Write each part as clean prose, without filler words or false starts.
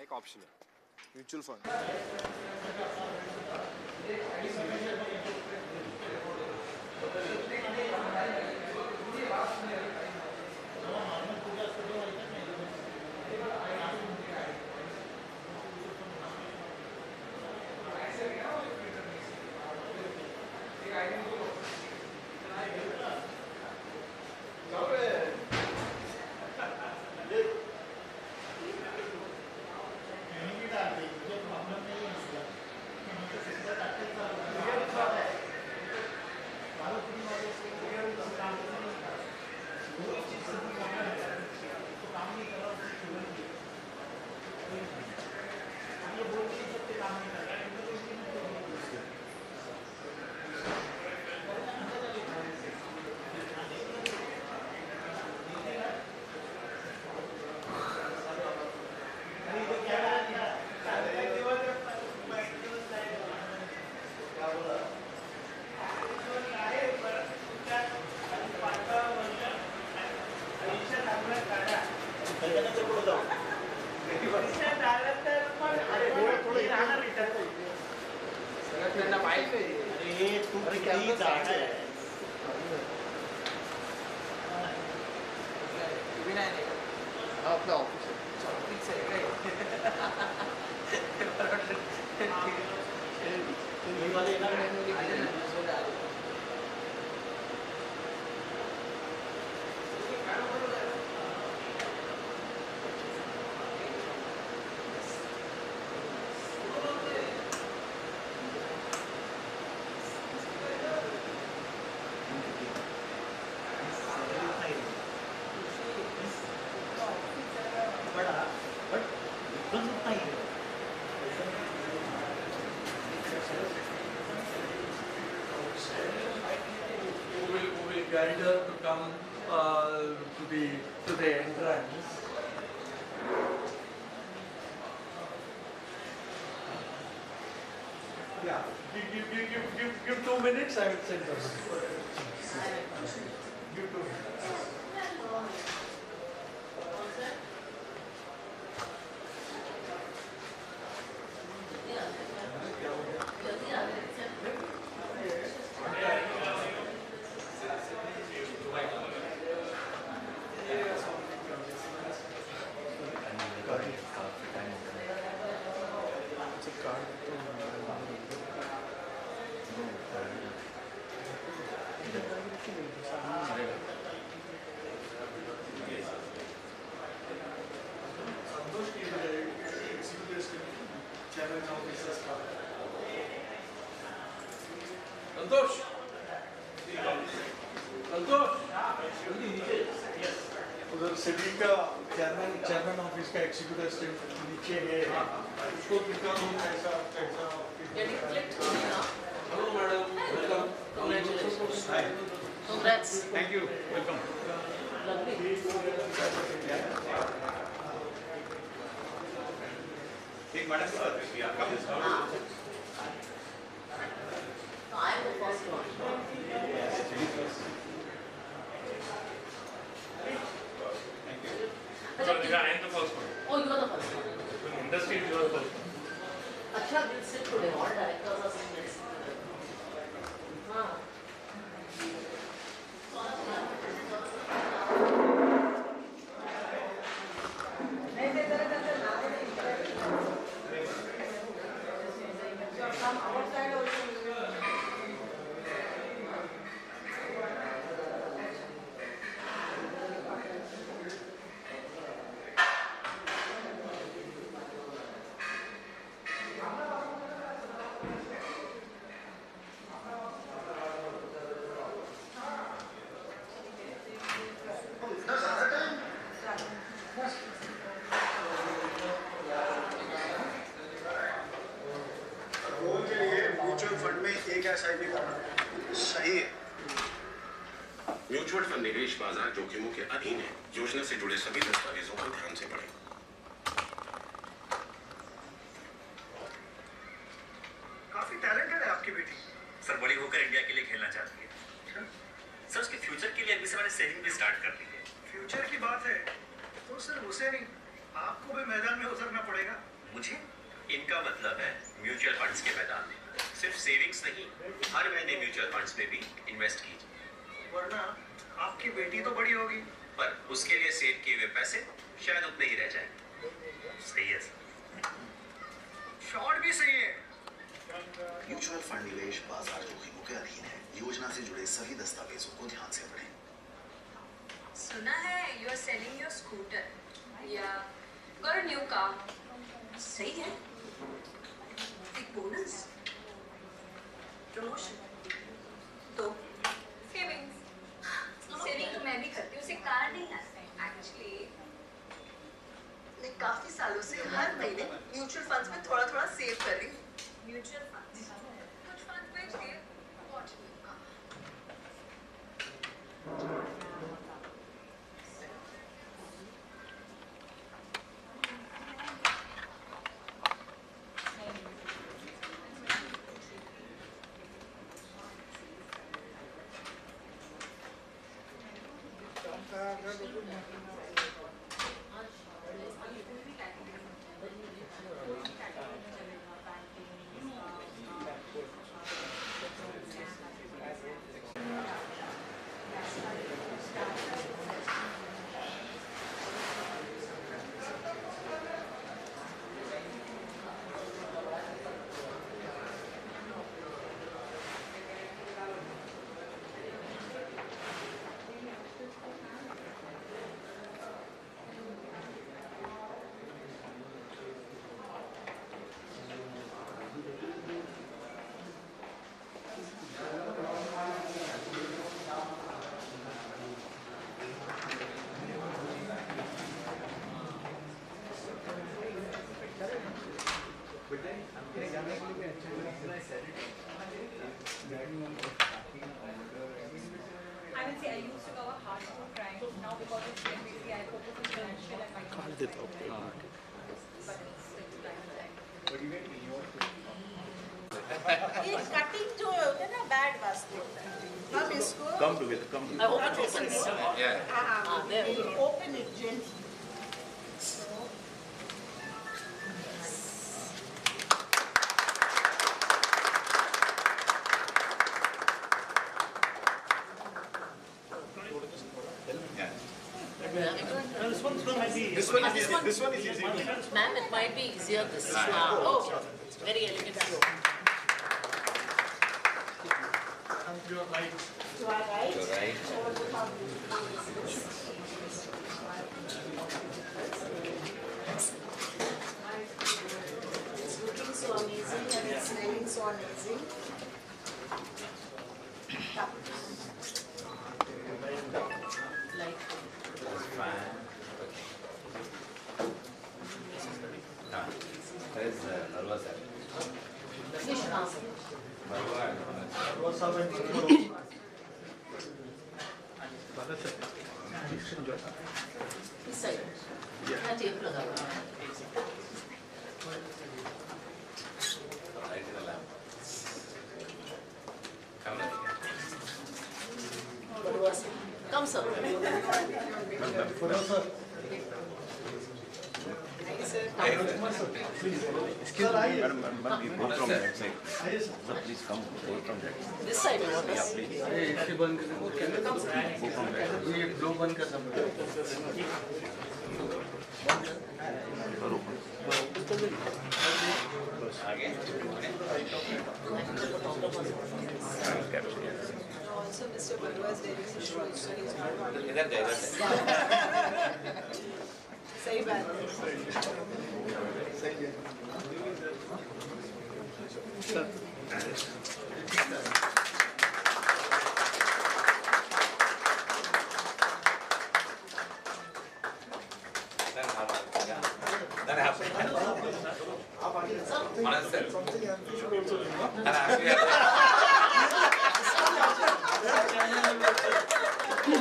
एक ऑप्शन है mutual fund. आपला office guide her to come to the entrance. Yeah, give 2 minutes. I will send her. Give 2 minutes. संतोष, उधर सेबी का chairman office का executive assistant नीचे है, उसको दिखाऊं कैसा hello madam, welcome, congratulations, Congrats. Thank you, welcome. एक मैडम की बात है आपका I'm the first one. I am the first one. Oh, you are the first one. Industry, you are the first one. Acha, we'll sit today. All directors are sitting. हाँ. सही है। Mutual fund निवेश बाजार जोखिमों के अधीन है। योजना से जुड़े सभी दस्तावेजों को ध्यान से पढ़ें। काफी टैलेंटेड है आपकी बेटी। सर बड़ी होकर इंडिया के लिए खेलना चाहती है। सर उसके फ्यूचर के लिए अभी से मैंने सेविंग भी स्टार्ट कर दी है। फ्यूचर की बात है तो सर उसे नहीं, आपको भी मैदान में उतरना पड़ेगा। का मतलब है म्यूचुअल फंड्स के मैदान में सिर्फ सेविंग्स नहीं, हर महीने म्यूचुअल फंड्स में भी इन्वेस्ट कीजिए। वरना आपकी बेटी तो बड़ी होगी। पर उसके लिए सेव किए हुए पैसे शायद उतने ही रह जाएंगे। सही है सर। शॉर्ट भी सही है। म्यूचुअल फंड निवेश बाजार जोखिमों के अधीन है। योजना से जुड़े सभी दस्तावेजों को ध्यान से पढ़ें। सुना है you are selling your scooter या गॉट अ न्यू कार। सही है। एक बोनस, प्रमोशन, तो सेविंग्स। सेविंग तो मैं भी करती हूँ, उसे कार नहीं आता एक्चुअली। मैं काफी सालों से हर महीने म्यूचुअल फंड्स में थोड़ा थोड़ा सेव कर रही हूँ। म्यूचुअल फंड्स कुछ फंड्स बेच दिए। What I will say I used to cover hardcore crime. Now because of CNBC, I focus on financial and micro. But it's ये कटिंग जो होता है ना बैड वास्ते होता है। हम इसको Come together. I hope it opens. Yeah. There we go. open it gently. This one is easy. Ma'am, it might be easier this. Oh, very elegant. Come to your right. To our right. Right. Over the top. It's looking so amazing and it's smelling so amazing. Like, fish mask. Was how and This side. Yeah, tape लगा हुआ है. Come, sir. This side, you want us? Also, Mr. Bandra is dating his shoes, so he's not wanting. सही बात है.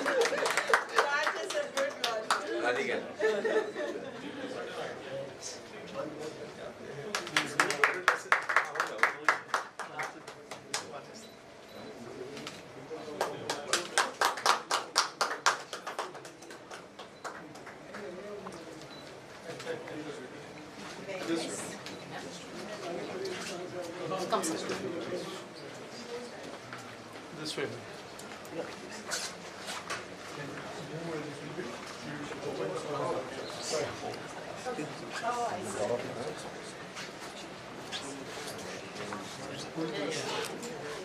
That is a good one. Very nice. Come, sir. This way.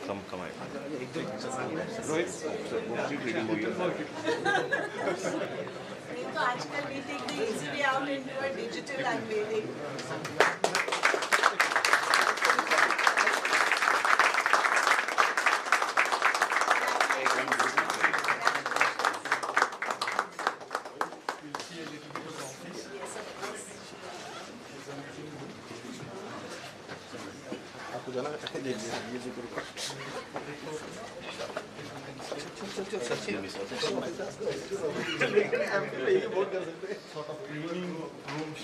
Come on. नहीं तो आजकल we take the easy way out into a digital unveiling. Sort of cleaning rooms.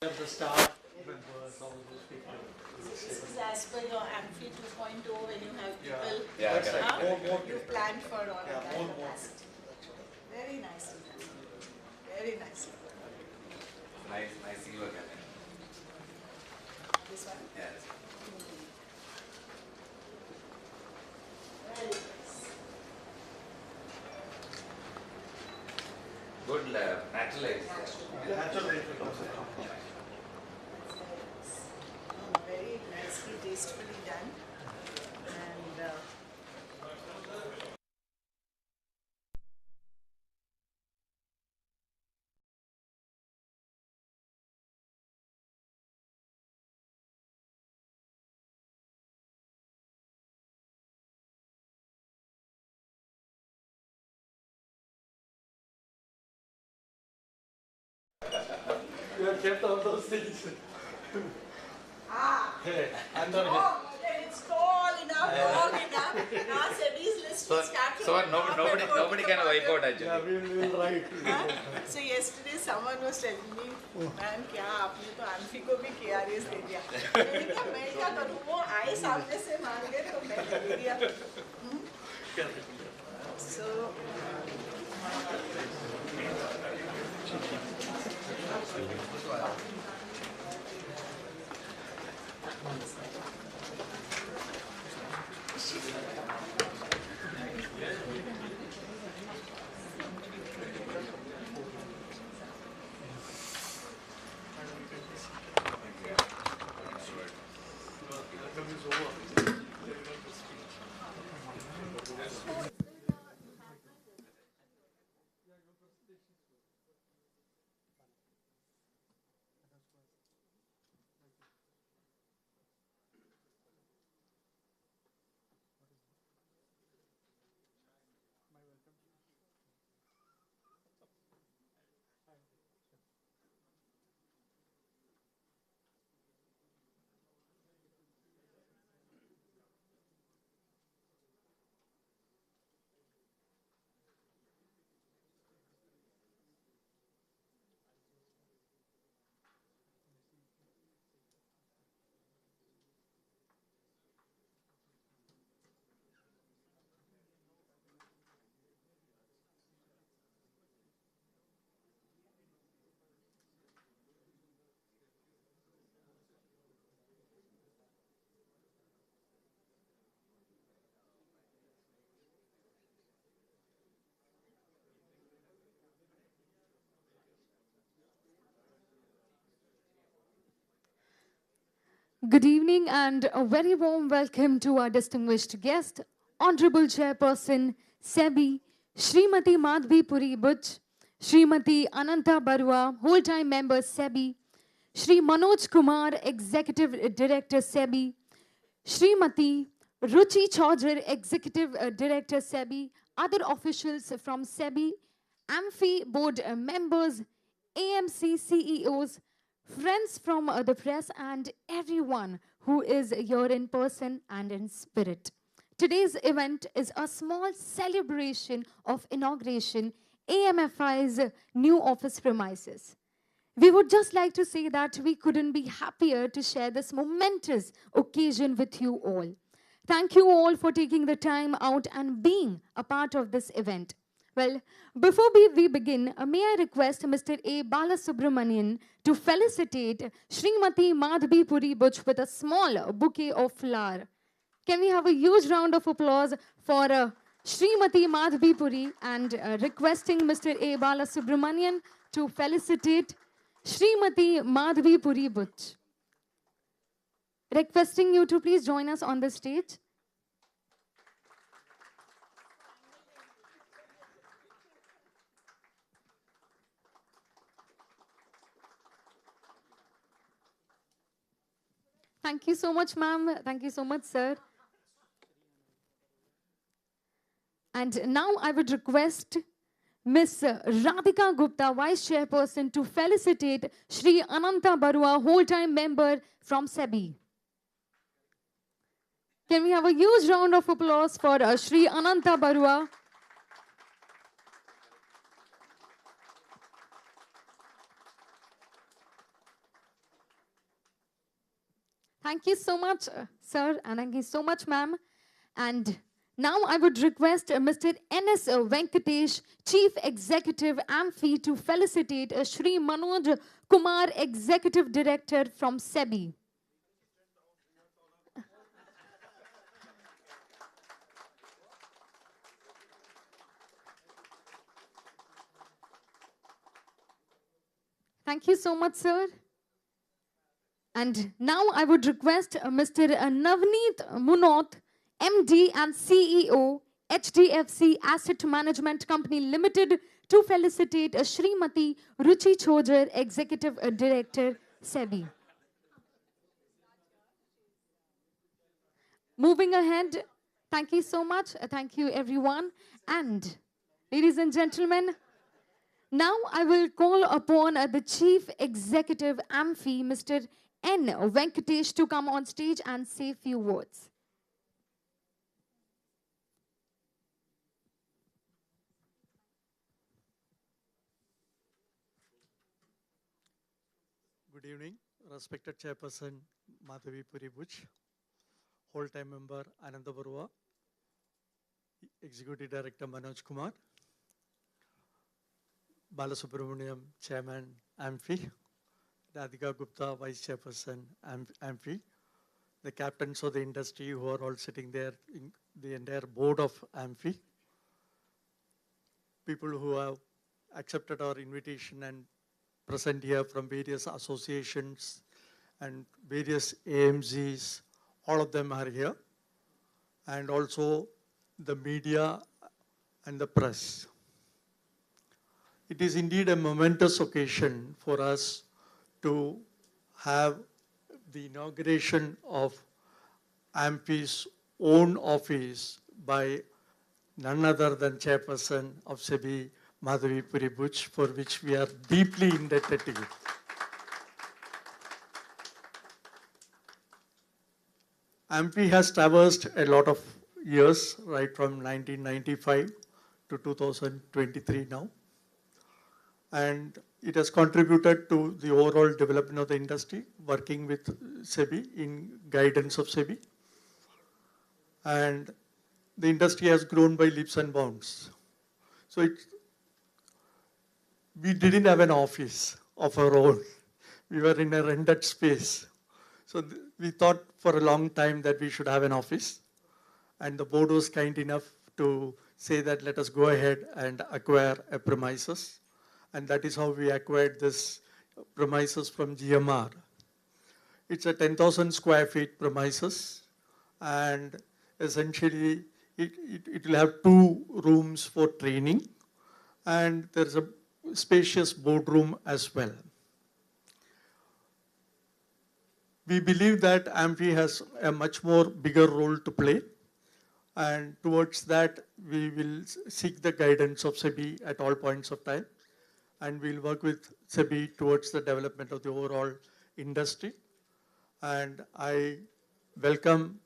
At the start, members, all those people. This is as per your AMFI 2.0 when you have people. Yeah, That's correct. right. More You planned for all of Yeah, that. more. Very nicely done. Very nicely done. Nice silver cabinet. This one. Yes. Very nice. Good naturalized. Natural Very nicely, tastefully done. And You have kept all those things. Hey, I'm not then it's tall enough, long enough. Now SEBI's list will start from So the top and go nobody to can the wipe out bottom. Yeah, actually. we will write. So yesterday someone was telling me, ma'am क्या आपने तो आंफी को भी KRS दे दिया। मैंने कहा मैं क्या करूँ वो आए सामने से मांगे तो मैं दे दिया। So Good evening and a very warm welcome to our distinguished guest, Honorable Chairperson, SEBI, Srimati Madhabi Puri Buch, Srimati Ananta Barua, whole-time member SEBI, Shri Manoj Kumar, Executive Director SEBI, Srimati Ruchi Chaudhary, Executive Director SEBI, other officials from SEBI, AMFI board members, AMC CEOs, friends from the press, and everyone who is here in person and in spirit. Today's event is a small celebration of inauguration AMFI's new office premises. We would just like to say that we couldn't be happier to share this momentous occasion with you all. Thank you all for taking the time out and being a part of this event. Well, before we begin, may I request Mr. A. Balasubramanian to felicitate Srimati Madhabi Puri Buch with a small bouquet of flower. Can we have a huge round of applause for Srimati Madhabi Puri, and requesting Mr. A. Balasubramanian to felicitate Srimati Madhabi Puri Buch. Requesting you to please join us on the stage. Thank you so much, ma'am. Thank you so much, sir. And now I would request Ms. Radhika Gupta, Vice Chairperson, to felicitate Shri Ananta Barua, whole-time member from SEBI. Can we have a huge round of applause for Shri Ananta Barua? Thank you so much, sir, and thank you so much, ma'am. And now I would request Mr. N.S. Venkatesh, Chief Executive AMFI, to felicitate Shri Manoj Kumar, Executive Director from SEBI. Thank you so much, sir. And now I would request Mr. Navneet Munot, MD and CEO, HDFC Asset Management Company Limited, to felicitate Srimati Ruchi Chaudhary, Executive Director, SEBI. Moving ahead, thank you so much. Thank you, everyone. And ladies and gentlemen, now I will call upon the Chief Executive AMFI, Mr. N. Venkatesh, to come on stage and say a few words. Good evening, respected Chairperson Madhabi Puri Buch, whole-time member Ananda Barua, Executive Director Manoj Kumar, Balasubramaniam, Chairman AMFI, Radhika Gupta, Vice Chairperson AMFI, the captains of the industry who are all sitting there, in the entire board of AMFI, people who have accepted our invitation and present here from various associations and various AMGs, all of them are here, and also the media and the press. It is indeed a momentous occasion for us to have the inauguration of AMFI's own office by none other than Chairperson of SEBI, Madhabi Puri Buch, for which we are deeply indebted to you. AMFI has traversed a lot of years, right from 1995 to 2023 now. And it has contributed to the overall development of the industry, working with SEBI in guidance of SEBI. And the industry has grown by leaps and bounds. So we didn't have an office of our own. We were in a rented space. So we thought for a long time that we should have an office. And the board was kind enough to say that let us go ahead and acquire a premises. And that is how we acquired this premises from GMR. It's a 10,000 square feet premises, and essentially it will have 2 rooms for training, and there's a spacious boardroom as well. We believe that AMFI has a much more bigger role to play, and towards that we will seek the guidance of SEBI at all points of time, and we'll work with SEBI towards the development of the overall industry. And I welcome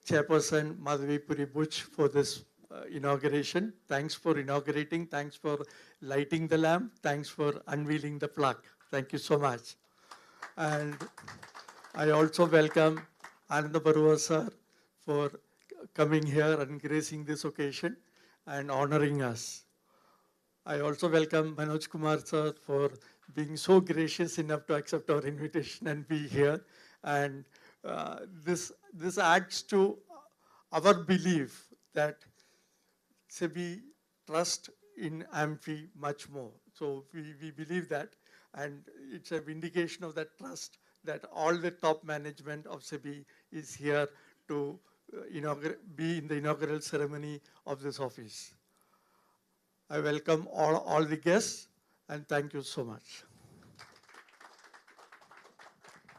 Chairperson Madhabi Puri Buch for this inauguration. Thanks for inaugurating, thanks for lighting the lamp, thanks for unveiling the plaque. Thank you so much. And I also welcome Ananda Barua sir for coming here and gracing this occasion and honoring us. I also welcome Manoj Kumar sir for being so gracious enough to accept our invitation and be here. And this adds to our belief that SEBI trust in AMFI much more. So we believe that, and it's a vindication of that trust that all the top management of SEBI is here to be in the inaugural ceremony of this office. I welcome all the guests, and thank you so much.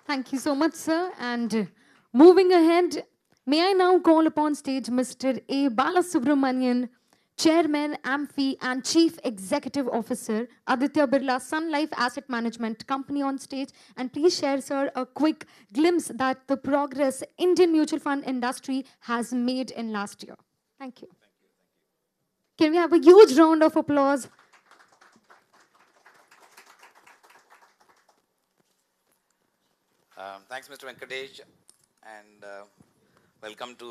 Thank you so much, sir. And moving ahead, may I now call upon stage Mr. A. Balasubramanian, Chairman, AMFI and Chief Executive Officer, Aditya Birla Sun Life Asset Management Company on stage. And please share, sir, a quick glimpse that the progress Indian mutual fund industry has made in last year. Thank you. Can we have a huge round of applause? Thanks, Mr. Venkatesh, and welcome to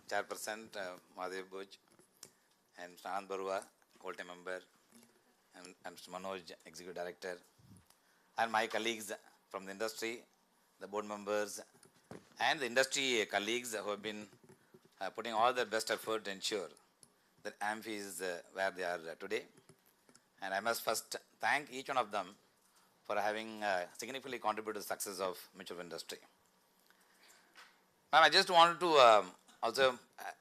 Chairperson Madhabi Buch and Mr. Anand Barua, whole-time member, and Mr. Manoj, Executive Director, and my colleagues from the industry, the board members, and the industry colleagues who have been putting all their best effort to ensure that AMFI is where they are today. And I must first thank each one of them for having significantly contributed to the success of mutual fund industry. Ma'am, I just wanted to also,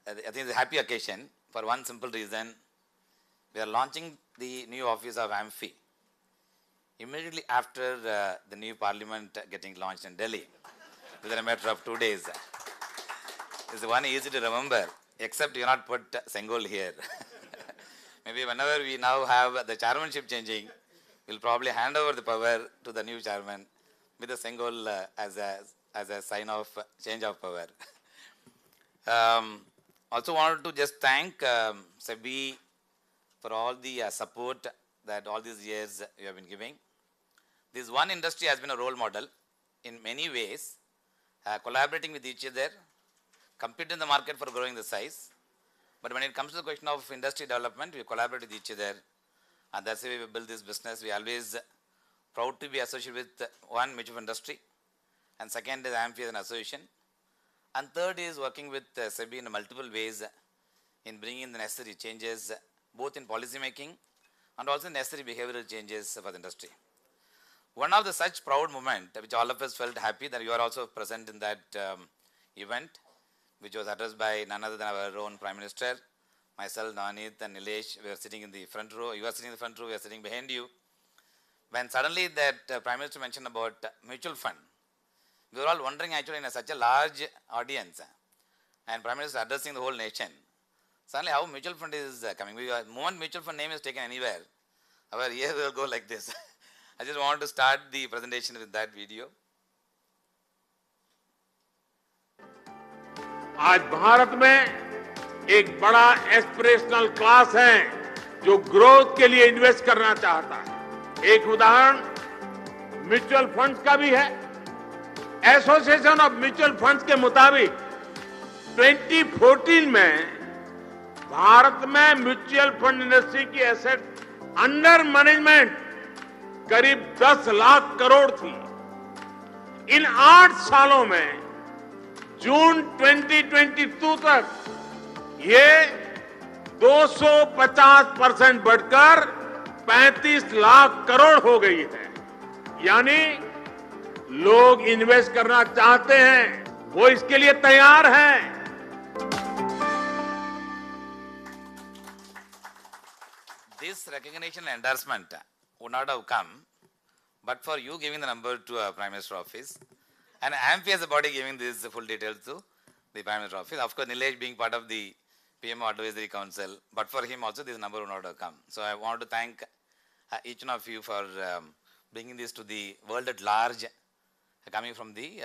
I think it's a happy occasion for one simple reason. We are launching the new office of AMFI immediately after the new parliament getting launched in Delhi, within a matter of 2 days. It's one easy to remember, except you not put Sengol here. Maybe whenever we now have the chairmanship changing, we'll probably hand over the power to the new chairman with the Sengol as a sign of change of power. Also wanted to just thank SEBI for all the support that all these years you have been giving. This one industry has been a role model in many ways, collaborating with each other, competing in the market for growing the size. But when it comes to the question of industry development, we collaborate with each other. And that's the way we build this business. We are always proud to be associated with one mutual fund industry. And second is AMFI as an association. And third is working with SEBI in multiple ways in bringing the necessary changes, both in policy making and also necessary behavioral changes for the industry. One of the such proud moment, which all of us felt happy that you are also present in that event, which was addressed by none other than our own Prime Minister, myself, Nanit and Nilesh. We are sitting in the front row. You are sitting in the front row. We are sitting behind you. When suddenly that Prime Minister mentioned about mutual fund, we were all wondering actually in such a large audience and Prime Minister addressing the whole nation. Suddenly how mutual fund is coming. The moment mutual fund name is taken anywhere, our ears will go like this. I just want to start the presentation with that video. आज भारत में एक बड़ा aspirational class है जो growth के लिए invest करना चाहता है। एक उदाहरण म्यूचुअल फंड्स का भी है। एसोसिएशन ऑफ म्यूचुअल फंड्स के मुताबिक 2014 में भारत में म्यूचुअल फंड इंडस्ट्री की एसेट अंडर मैनेजमेंट करीब 10 लाख करोड़ थी। इन 8 सालों में जून 2022 तक ये 250% बढ़कर 35 लाख करोड़ हो गई है। यानी लोग इन्वेस्ट करना चाहते हैं, वो इसके लिए तैयार हैं। This recognition and endorsement would not have come but for you giving the number to Prime Minister office and AMFI as a body giving these full details to the Prime Minister office. Of course, Nilesh being part of the PM Advisory Council, but for him also this number would not have come. So I want to thank each one of you for bringing this to the world at large, coming from the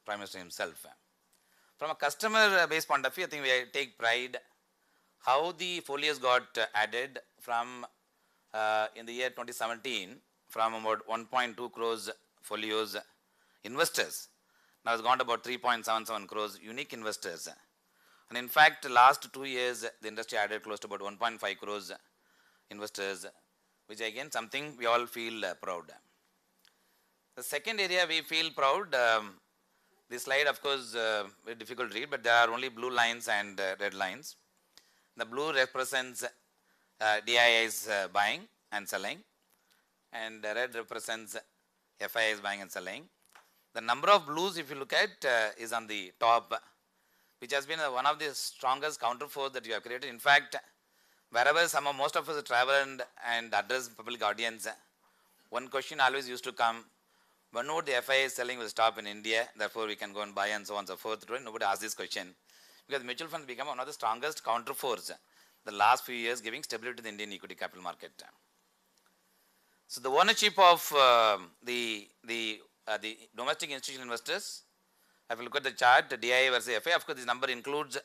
Prime Minister himself. From a customer based point of view, I think we take pride how the folios got added from in the year 2017 from about 1.2 crores folios investors. Now it's gone to about 3.77 crores unique investors. And in fact, last 2 years, the industry added close to about 1.5 crores investors, which again something we all feel proud. The second area we feel proud, this slide of course very difficult to read, but there are only blue lines and red lines. The blue represents DII's buying and selling, and the red represents FII's buying and selling. The number of blues, if you look at, is on the top, which has been one of the strongest counterforce that you have created. In fact, wherever most of us travel and address public audience, one question always used to come: when would the FII selling will stop in India? Therefore, we can go and buy and so on and so forth. Nobody asks this question because mutual funds become one of the strongest counterforce the last few years, giving stability to the Indian equity capital market. So the ownership of the domestic institutional investors, if you look at the chart, the DII versus FI, of course this number includes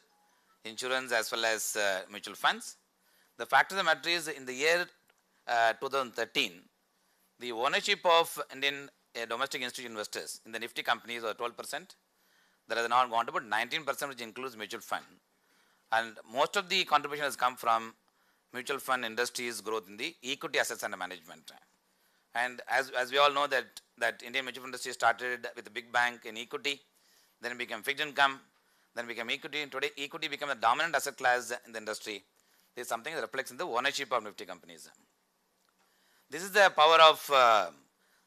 insurance as well as mutual funds. The fact of the matter is, in the year 2013, the ownership of Indian domestic institutional investors in the Nifty companies was 12%. That has now gone to about 19%, which includes mutual fund. And most of the contribution has come from mutual fund industry's growth in the equity assets under management. And as we all know that Indian mutual fund industry started with a big bank in equity, then it became fixed income, then became equity, and today equity became the dominant asset class in the industry. This is something that reflects in the ownership of Nifty companies. This is the power of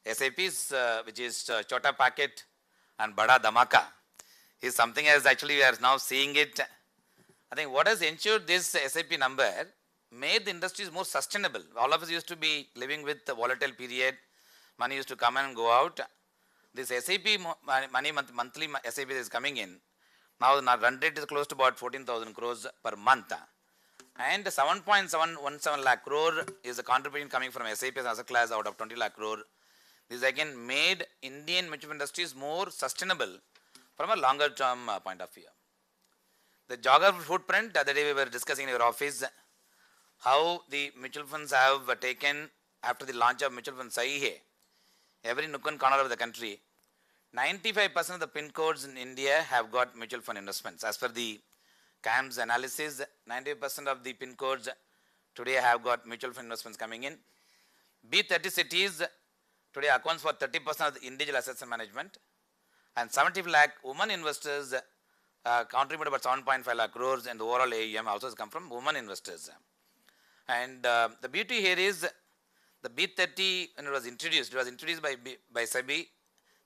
SIPs, which is Chota Packet and Bada Dhamaka. Is something as actually we are now seeing it. I think what has ensured this SIP number made the industries more sustainable. All of us used to be living with the volatile period. Money used to come and go out. This SIP money monthly SIP is coming in. Now the run rate is close to about 14,000 crores per month. And 7.717 lakh crore is the contribution coming from SIP as a class out of 20 lakh crore. This again made Indian mutual fund industries more sustainable from a longer term point of view. The geographical footprint, the other day we were discussing in your office how the mutual funds have taken after the launch of mutual fund Sahi, every nook and corner of the country, 95% of the pin codes in India have got mutual fund investments. As per the CAM's analysis, 90% of the pin codes today have got mutual fund investments coming in. B30 cities today accounts for 30% of the individual assets and management, and 70 lakh women investors contribute about 7.5 lakh crores, and the overall AUM also has come from women investors. And the beauty here is the B30, when it was introduced by SEBI,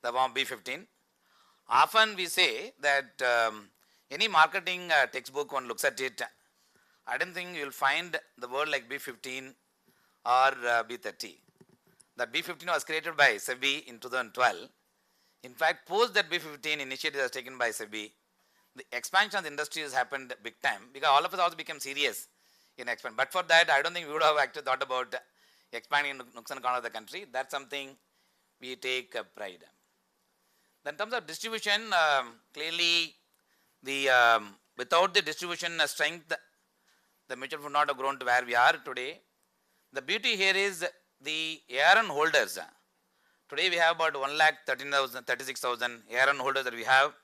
the form B15. Often we say that any marketing textbook, one looks at it, I don't think you will find the word like B15 or B30. That B15 was created by SEBI in 2012. In fact, post that B15 initiative was taken by SEBI, the expansion of the industry has happened big time because all of us also became serious in expand. But for that, I don't think we would have actually thought about expanding in nooks and corners of the country. That's something we take pride. Then in terms of distribution, clearly the without the distribution strength, the mutual fund would not have grown to where we are today. The beauty here is the ARN holders. Today we have about 1,36,000 ARN holders that we have.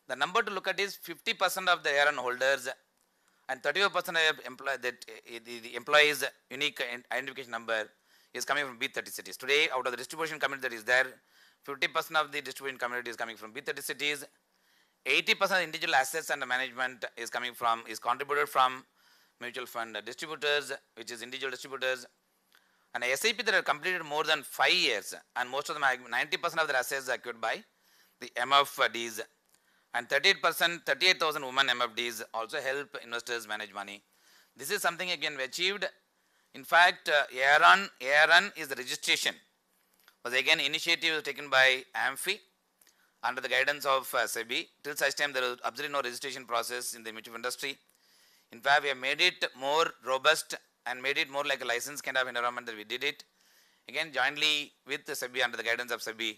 The number to look at is 50% of the ARN holders and 35% of the employees' unique identification number is coming from B30 cities. Today, out of the distribution community that is there, 50% of the distribution community is coming from B30 cities. 80% of individual assets under management is contributed from mutual fund distributors, which is individual distributors. and SIP that have completed more than 5 years, and most of them, 90% of their assets are acquired by the MFDs, and 38,000 women MFDs also help investors manage money. This is something again we achieved. In fact, ARN is the registration, was again initiative taken by AMFI under the guidance of SEBI. Till such time there was absolutely no registration process in the mutual industry. In fact, we have made it more robust and made it more like a license kind of environment that we did it. Again, jointly with the SEBI, under the guidance of SEBI.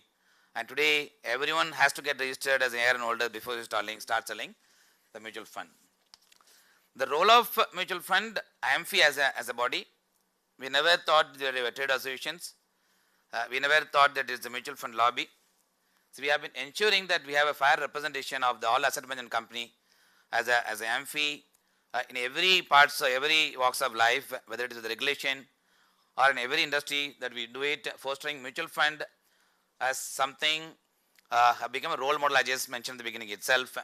And today, everyone has to get registered as an ARN holder before you start selling the mutual fund. The role of mutual fund, AMFI as a body, we never thought there were trade associations. We never thought that it's a mutual fund lobby. So we have been ensuring that we have a fair representation of the all asset management company as a AMFI in every parts, every walks of life, whether it is the regulation or in every industry that we do it, fostering mutual fund as something have become a role model, I just mentioned in the beginning itself.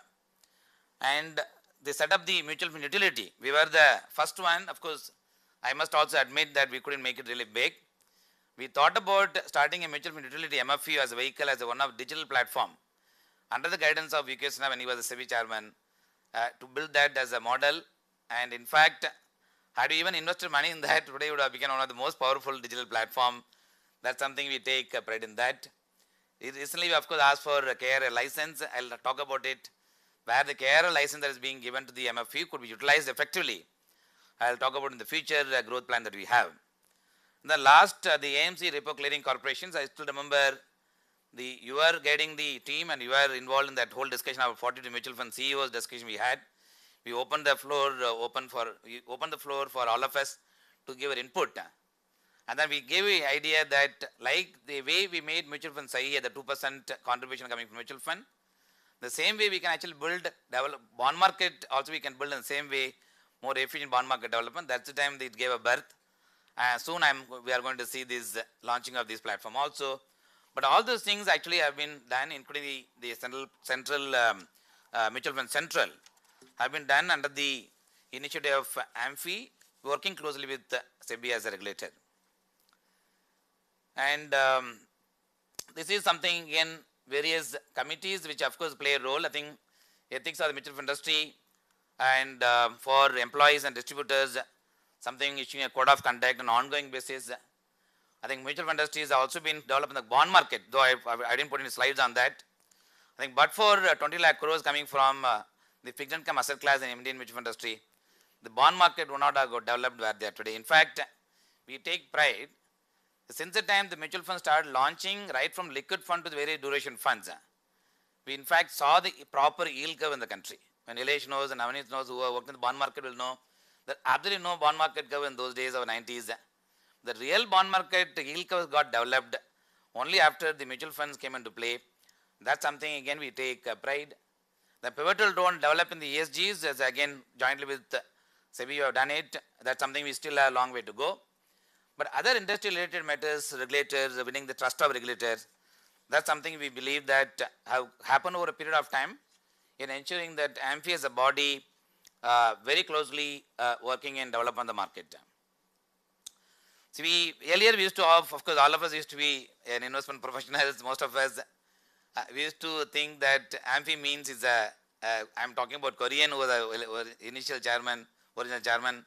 And they set up the mutual fund utility. We were the first one. Of course, I must also admit that we couldn't make it really big. We thought about starting a mutual fund utility, MFU, as a vehicle, as one of digital platform, under the guidance of UK Sinha when he was the SEBI chairman, to build that as a model. And in fact, had we even invested money in that, today would have become one of the most powerful digital platform. That's something we take pride in that. Recently, we of course asked for a KRA license. I'll talk about it, where the KRA license that is being given to the MFU could be utilized effectively. I'll talk about in the future growth plan that we have. The last, the AMC Repo Clearing Corporations, I still remember you are guiding the team and you are involved in that whole discussion of 42 mutual fund CEOs discussion we had. We opened the floor, opened the floor for all of us to give our input. And then we gave an idea that like the way we made mutual fund SAHI at the 2% contribution coming from mutual fund, the same way we can actually develop bond market, also we can build in the same way more efficient bond market development. That's the time it gave a birth. Soon we are going to see this launching of this platform also. But all those things actually have been done, including the central mutual fund central, have been done under the initiative of AMFI, working closely with SEBI as a regulator. And this is something again, various committees which of course play a role. I think ethics of the mutual fund industry and for employees and distributors, something issuing a code of conduct on an ongoing basis. I think mutual fund industry has also been developed in the bond market, though I didn't put any slides on that. I think but for 20 lakh crores coming from the fixed income asset class in Indian mutual fund industry, the bond market would not have got developed where they are today. In fact, we take pride, since the time the mutual funds started launching right from liquid fund to the various duration funds, we in fact saw the proper yield curve in the country. When Nilesh knows and Avanish knows who are working in the bond market will know that absolutely no bond market curve in those days of the 90s. The real bond market yield curve got developed only after the mutual funds came into play. That's something again we take pride. The pivotal role developed in the ESGs is again jointly with SEBI we have done it. That's something we still have a long way to go. But other industry related matters, regulators, winning the trust of regulators, that's something we believe that have happened over a period of time in ensuring that AMFI as a body very closely working and develop on the market. So earlier we used to have, of course all of us used to be an investment professionals, most of us, we used to think that AMFI means is I'm talking about Korean who was the initial chairman, original chairman.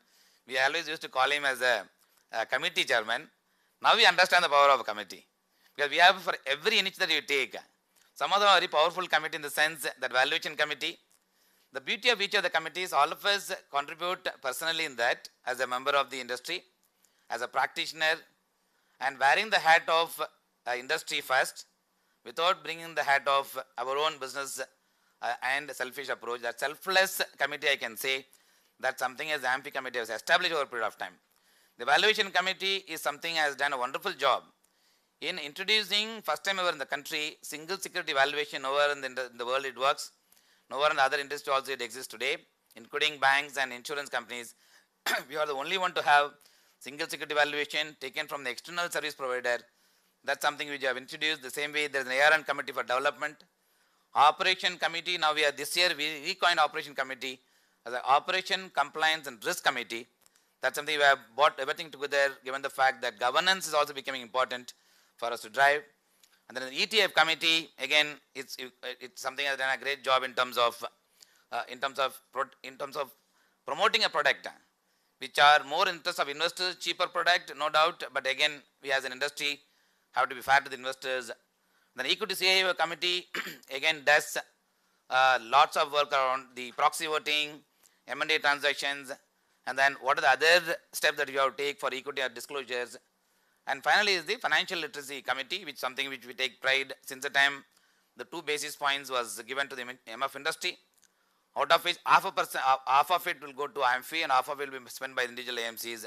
We always used to call him as a committee chairman. Now we understand the power of a committee. Because we have for every initiative that you take, some of them are very powerful committee in the sense that valuation committee. The beauty of each of the committees, all of us contribute personally in that as a member of the industry, as a practitioner, and wearing the hat of industry first, without bringing the hat of our own business and selfish approach. That selfless committee, I can say, that's something as the AMFI committee has established over a period of time. The evaluation committee is something has done a wonderful job in introducing, first time ever in the country, single security evaluation. Nowhere in the world it works. Nowhere in the other industry also it exists today, including banks and insurance companies. We are the only one to have single security evaluation taken from the external service provider. That's something which we have introduced. The same way there is an ARN committee for development. Operation committee, now this year we recoined operation committee as an operation, compliance and risk committee. That's something we have brought everything together, given the fact that governance is also becoming important for us to drive. And then the ETF committee, again, it's something that has done a great job in terms of promoting a product which are more interest of investors, cheaper product, no doubt, but again, we as an industry have to be fair to the investors. Then equity CIO committee, again, does lots of work around the proxy voting, M&A transactions, and then what are the other steps that you have to take for equity disclosures. And finally is the financial literacy committee, which is something which we take pride since the time the 2 basis points was given to the MF industry, out of which half of it will go to AMFI and half of it will be spent by individual AMCs.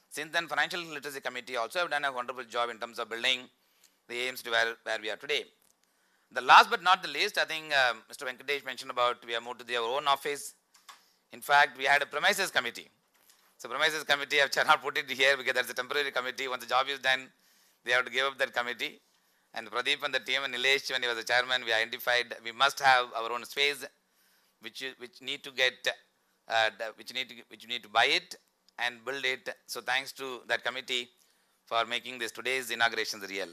Since then, financial literacy committee also have done a wonderful job in terms of building the AMC to where we are today. The last but not the least, I think Mr. Venkatesh mentioned about we have moved to our own office. In fact, we had a premises committee. So premises committee, I have not put it here because that's a temporary committee. Once the job is done, they have to give up that committee. And Pradeep and the team and Nilesh, when he was the chairman, we identified we must have our own space, which need to get, which need to buy it and build it. So thanks to that committee for making this today's inaugurations real.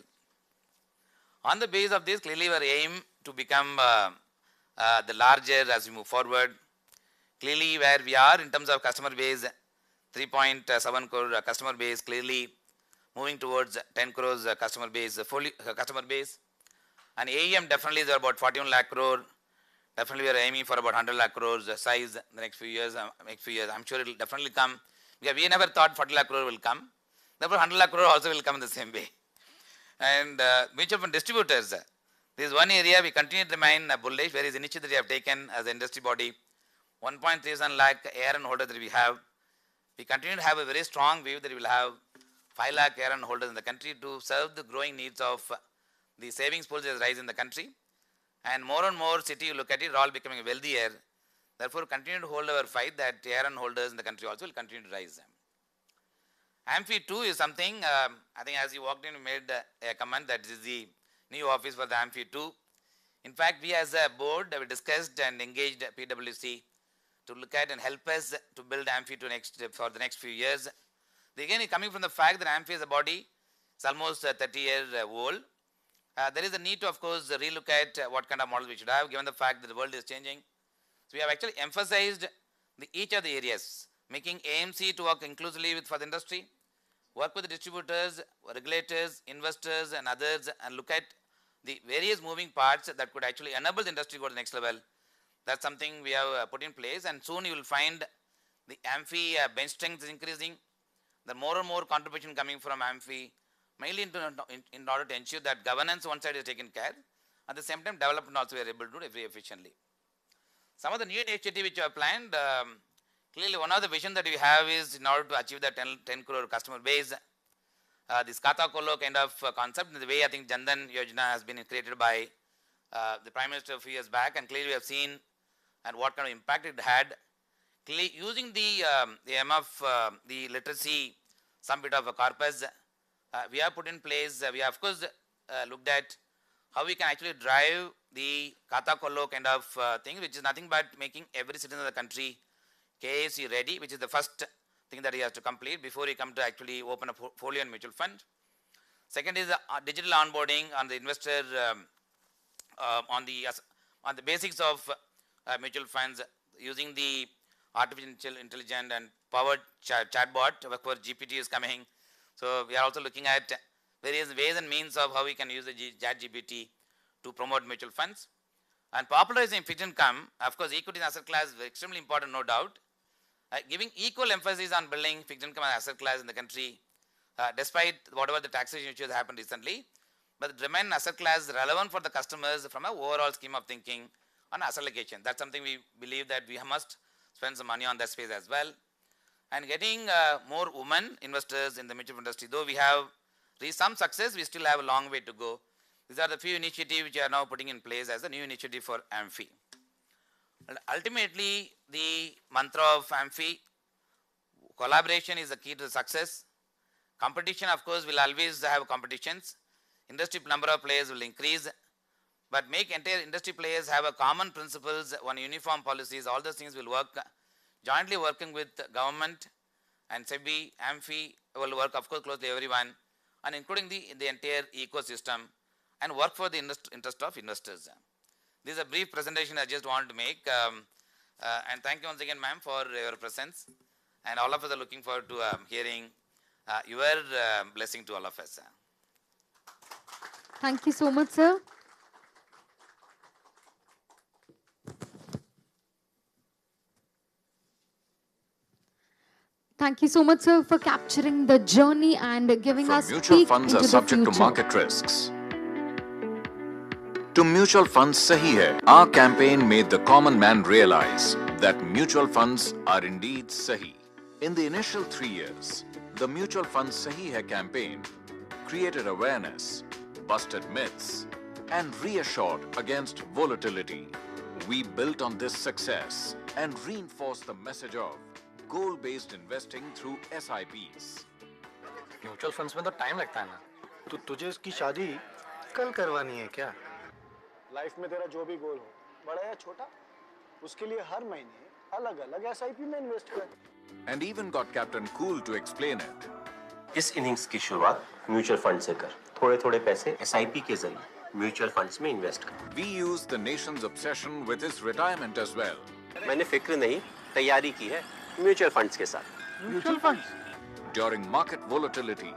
On the basis of this, clearly our aim to become the larger as we move forward. Clearly where we are in terms of customer base, 3.7 crore customer base, clearly moving towards 10 crores customer base, and AEM definitely is about 41 lakh crore. Definitely we are aiming for about 100 lakh crores size the next few years. I'm sure it will definitely come. Because we never thought 40 lakh crore will come. Therefore 100 lakh crore also will come in the same way. And mutual fund distributors, this is one area we continue to remain bullish. Various initiatives that we have taken as an industry body. 1.37 lakh ARN holders that we have. We continue to have a very strong view that we will have 5 lakh ARN holders in the country to serve the growing needs of the savings pools that rise in the country. And more city you look at it, are all becoming wealthier. Therefore, continue to hold our fight that ARN holders in the country also will continue to rise. AMFI 2 is something, I think as you walked in, you made a comment that this is the new office for the AMFI 2. In fact, we as a board, we discussed and engaged PwC to look at and help us to build AMFI for the next few years. Again, coming from the fact that AMFI is a body, it's almost 30 years old. There is a need to, of course, relook at what kind of models we should have, given the fact that the world is changing. So we have actually emphasized each of the areas, making AMC to work inclusively for the industry, work with the distributors, regulators, investors, and others, and look at the various moving parts that could actually enable the industry to go to the next level. That's something we have put in place, and soon you will find the AMFI bench strength is increasing. The more and more contribution coming from AMFI, mainly in order to ensure that governance one side is taken care. At the same time, development also we are able to do it very efficiently. Some of the new initiatives which are planned, clearly one of the vision that we have is in order to achieve the 10 crore customer base, this Kata Kolo kind of concept, in the way I think Jandan Yojana has been created by the Prime Minister a few years back, and clearly we have seen and what kind of impact it had. Clearly using the MF, the literacy, some bit of a corpus, we have put in place, we have of course looked at how we can actually drive the Kata Kolo kind of thing, which is nothing but making every citizen of the country KAC ready, which is the first thing that he has to complete before he come to actually open a portfolio and mutual fund. Second is digital onboarding on the investor, on the basics of mutual funds using the artificial intelligence and powered chatbot, of course GPT is coming. So we are also looking at various ways and means of how we can use the ChatGPT to promote mutual funds. And popularizing fixed income, of course equity and asset class is extremely important, no doubt. Giving equal emphasis on building fixed income and asset class in the country, despite whatever the taxation issues happened recently, but it remain asset class relevant for the customers from an overall scheme of thinking on asset allocation. That's something we believe that we must spend some money on that space as well. And getting more women investors in the mutual fund industry, though we have reached some success, we still have a long way to go. These are the few initiatives which are now putting in place as a new initiative for AMFI. And ultimately, the mantra of AMFI, collaboration is the key to the success. Competition, of course, will always have competitions. Industry number of players will increase, but make entire industry players have a common principles, one uniform policies, all those things will work, jointly working with government And SEBI, AMFI will work, of course, closely everyone, and including the entire ecosystem, and work for the interest of investors. This is a brief presentation I just want to make. And thank you once again, ma'am, for your presence. And all of us are looking forward to hearing your blessing to all of us. Thank you so much, sir. Thank you so much, sir, for capturing the journey and giving us mutual peek funds into are the subject to future. market risks. To mutual funds Sahi Hai, our campaign made the common man realize that mutual funds are indeed Sahi. In the initial 3 years, the Mutual Funds Sahi Hai campaign created awareness, busted myths, and reassured against volatility. We built on this success and reinforced the message of goal-based investing through SIPs. Mutual funds में तो time लगता है ना। तो तुझे इसकी शादी कल करवानी है क्या? लाइफ में तेरा जो भी गोल हो, बड़ा या छोटा, उसके लिए हर महीने अलग-अलग SIP में इन्वेस्ट कर। And even got Captain Cool to explain it. इस इनिंग्स की शुरुआत म्यूचुअल फंड से कर, थोड़े-थोड़े पैसे SIP के जरिए म्यूचुअल फंड्स में इन्वेस्ट कर। We used the nation's obsession with his retirement as well. मैंने फिक्र नहीं, तैयारी की है म्यूचुअल फंड्स के साथ। Mutual funds? During market volatility,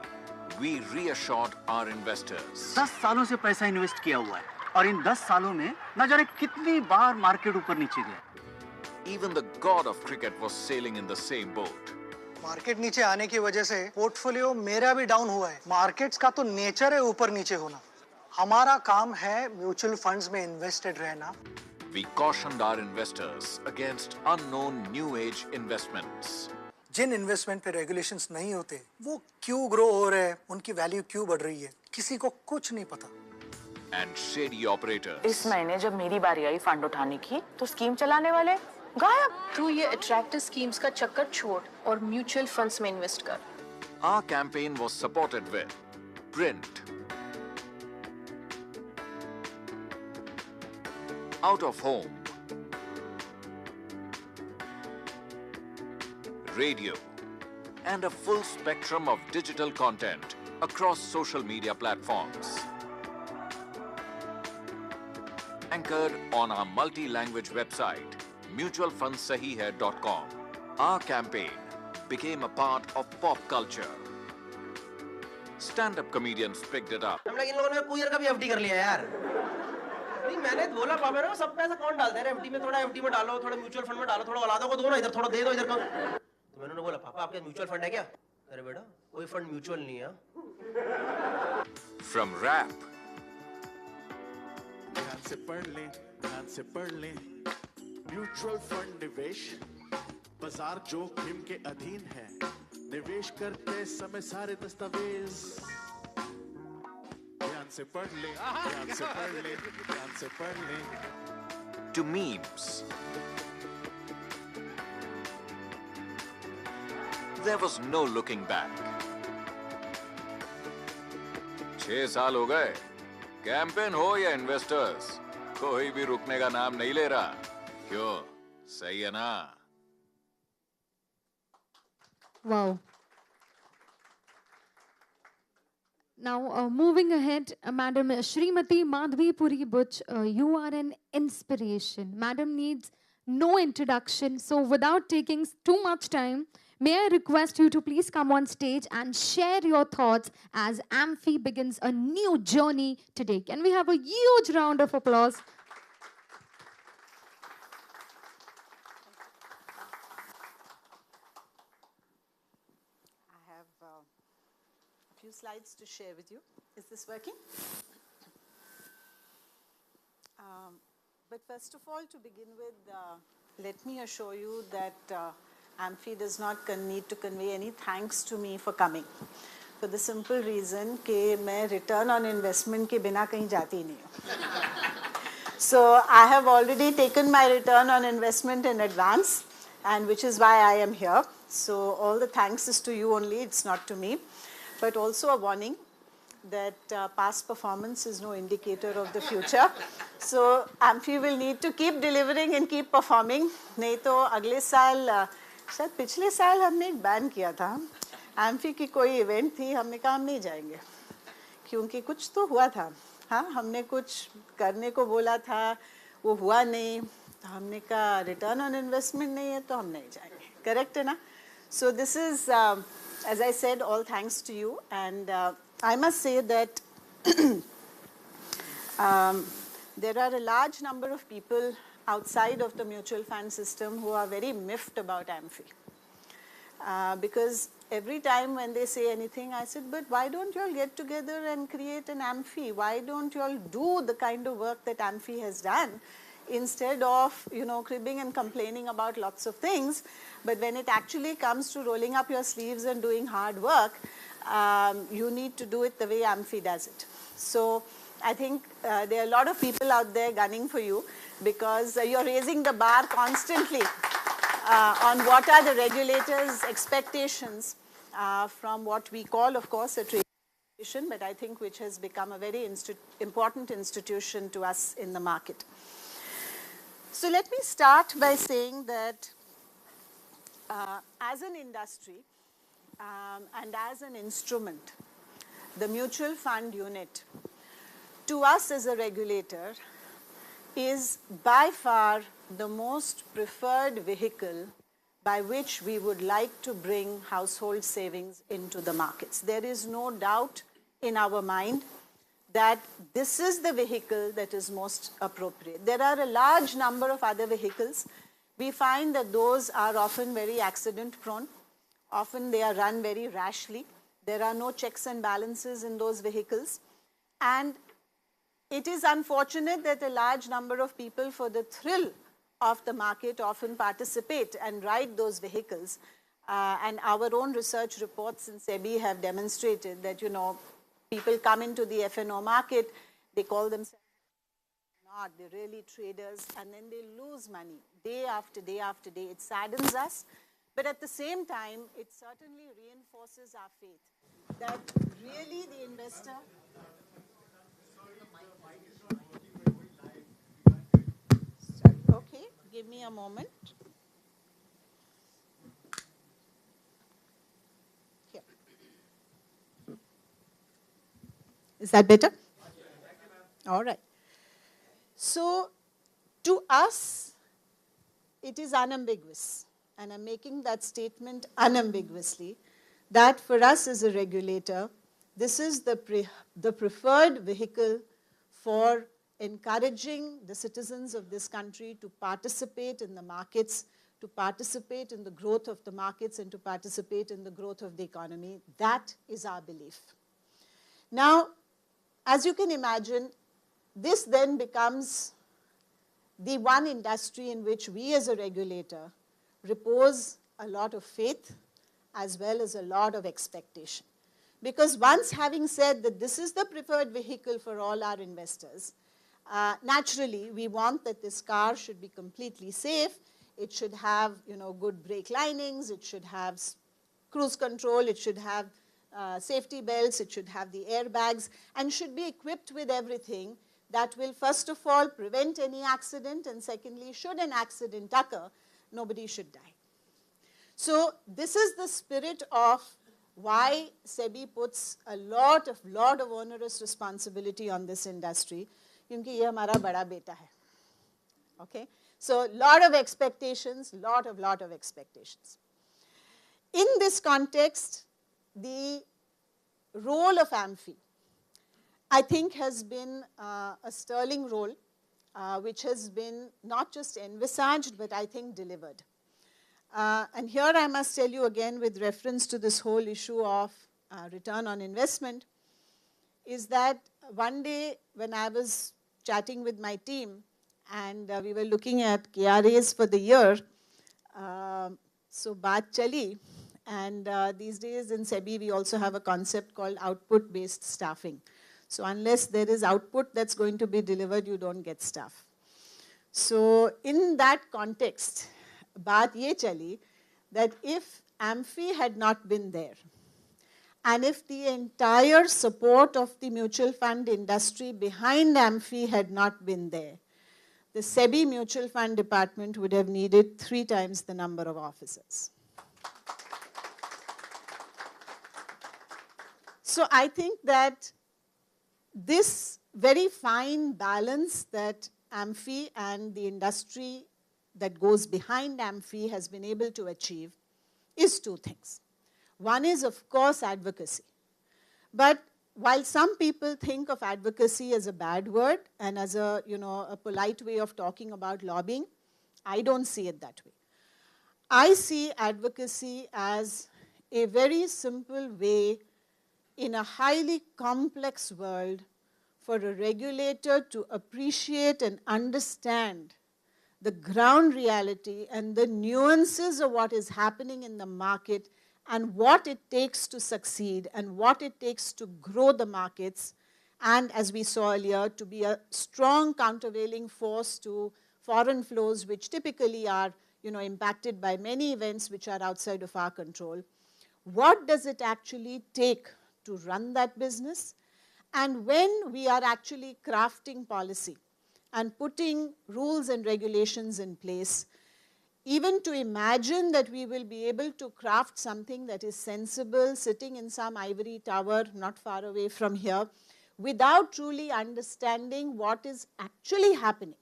we reassured our investors. 10 सालों से पैसा इन्वेस्ट किया हुआ है और इन 10 सालों में न जाने कितनी बार मार्केट ऊपर नीचे गया। Even the god of cricket was sailing in the same boat. Market नीचे आने की वजह से पोर्टफोलियो मेरा भी डाउन हुआ है। मार्केट्स का तो नेचर है ऊपर नीचे होना। हमारा काम है म्यूचुअल फंड्स में इन्वेस्टेड रहना। We cautioned our investors against unknown new age investments. Jin investment पे रेगुलेशंस नहीं होते, वो क्यों ग्रो हो रहे हैं, उनकी वैल्यू क्यों बढ़ रही है, किसी को कुछ नहीं पता। And shady operators. इस महीने जब मेरी बारी आई फंड उठाने की, तो स्कीम चलाने वाले गायब। तू ये अट्रैक्टिव स्कीम्स का चक्कर छोड़ और म्यूचुअल फंड्स में इन्वेस्ट कर। Our campaign was supported with print, out of home, radio, and a full spectrum of digital content across social media platforms. Anchored on our multi-language website, mutualfundsahihai.com, our campaign became a part of pop culture. Stand-up comedians picked it up. हम लोग इन लोगों ने courier का भी FD कर लिया यार। नहीं मैंने बोला पापा ना सब पैसा कौन डालता है FD में, थोड़ा FD में डालो, थोड़ा म्यूचुअल फंड में डालो, थोड़ा औलादों को दो ना, इधर थोड़ा दे दो इधर का। तो मैंने बोला पापा आपके म्यूचुअल फंड है क्या? अरे बेटा कोई फंड म्यूचुअल नहीं है। From rap, ध्यान से पढ़ ले म्यूचुअल फंड निवेश बाजार जोखिम के अधीन है, निवेश करते समय सारे दस्तावेज ध्यान से पढ़ ले। to memes. There was no looking back. 6 साल हो गए, कैंपेन हो या इन्वेस्टर्स, कोई भी रुकने का नाम नहीं ले रहा। क्यों? सही है ना? Wow. Now, moving ahead, Madam Shrimati Madhabi Puri Buch, you are an inspiration. Madam needs no introduction. So, without taking too much time, may I request you to please come on stage and share your thoughts as AMFI begins a new journey today. Can we have a huge round of applause? Few slides to share with you. Is this working? But first of all, to begin with, let me assure you that AMFI does not need to convey any thanks to me for coming. For the simple reason that मैं return on investment के बिना कहीं जाती नहीं हूँ. So I have already taken my return on investment in advance, and which is why I am here. So all the thanks is to you only, it's not to me. But also a warning that past performance is no indicator of the future. So AMFI will need to keep delivering and keep performing. नहीं तो अगले साल शायद पिछले साल हमने एक ban किया था, एम्फी की कोई इवेंट थी, हमने कहा हम नहीं जाएंगे क्योंकि कुछ तो हुआ था। हाँ, हमने कुछ करने को बोला था, वो हुआ नहीं, तो हमने कहा रिटर्न ऑन इन्वेस्टमेंट नहीं है तो हम नहीं जाएंगे। करेक्ट है ना? So this is, as I said, all thanks to you, and I must say that there are a large number of people outside of the mutual fund system who are very miffed about AMFI. Because every time when they say anything, I said, but why don't you all get together and create an AMFI? Why don't you all do the kind of work that AMFI has done instead of, you know, cribbing and complaining about lots of things? But when it actually comes to rolling up your sleeves and doing hard work, you need to do it the way AMFI does it. So I think there are a lot of people out there gunning for you because you're raising the bar constantly on what are the regulators' expectations from what we call, of course, a trade institution, but I think which has become a very important institution to us in the market. So let me start by saying that as an industry and as an instrument, the mutual fund unit, to us as a regulator, is by far the most preferred vehicle by which we would like to bring household savings into the markets. There is no doubt in our mind that this is the vehicle that is most appropriate. There are a large number of other vehicles. We find that those are often very accident prone. Often they are run very rashly. There are no checks and balances in those vehicles. And it is unfortunate that a large number of people, for the thrill of the market, often participate and ride those vehicles. And our own research reports in SEBI have demonstrated that, you know, people come into the F&O market, they call themselves not, they're really traders, and then they lose money day after day after day. It saddens us, but at the same time, it certainly reinforces our faith that really the investor... Okay, give me a moment. Here. Is that better? All right. So, to us, it is unambiguous, and I'm making that statement unambiguously, that for us as a regulator, this is the preferred vehicle for encouraging the citizens of this country to participate in the markets, to participate in the growth of the markets, and to participate in the growth of the economy. That is our belief. Now, as you can imagine, this then becomes the one industry in which we as a regulator repose a lot of faith as well as a lot of expectation. Because once having said that this is the preferred vehicle for all our investors, naturally, we want that this car should be completely safe. It should have, you know, good brake linings. It should have cruise control. It should have safety belts. It should have the airbags, and should be equipped with everything that will, first of all, prevent any accident, and secondly, should an accident occur, nobody should die. So this is the spirit of why SEBI puts a lot of onerous responsibility on this industry. क्योंकि ये हमारा बड़ा बेटा है, okay? So, lot of expectations, lot of expectations. In this context, the role of AMFI, I think, has been a sterling role, which has been not just envisaged, but I think delivered. And here I must tell you again, with reference to this whole issue of return on investment, is that one day when I was chatting with my team and we were looking at KRAs for the year, so baat chali, and these days in SEBI we also have a concept called output-based staffing. So unless there is output that's going to be delivered, you don't get staff. So in that context, baat ye chali that if AMFI had not been there, and if the entire support of the mutual fund industry behind AMFI had not been there, the SEBI mutual fund department would have needed 3 times the number of officers. So I think that this very fine balance that AMFI and the industry that goes behind AMFI has been able to achieve is two things. One is, of course, advocacy. But while some people think of advocacy as a bad word and as a, a polite way of talking about lobbying, I don't see it that way. I see advocacy as a very simple way in a highly complex world for a regulator to appreciate and understand the ground reality and the nuances of what is happening in the market and what it takes to succeed and what it takes to grow the markets, and as we saw earlier, to be a strong countervailing force to foreign flows which typically are impacted by many events which are outside of our control. What does it actually take to run that business? And when we are actually crafting policy and putting rules and regulations in place, even to imagine that we will be able to craft something that is sensible, sitting in some ivory tower not far away from here, without truly understanding what is actually happening,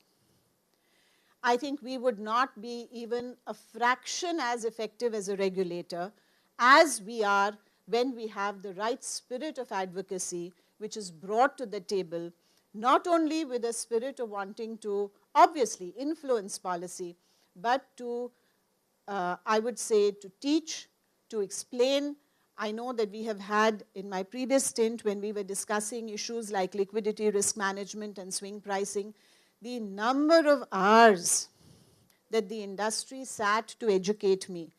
I think we would not be even a fraction as effective as a regulator as we are when we have the right spirit of advocacy which is brought to the table, not only with a spirit of wanting to obviously influence policy, but to, I would say, to teach, to explain. I know that we have had, in my previous stint when we were discussing issues like liquidity risk management and swing pricing, the number of hours that the industry sat to educate me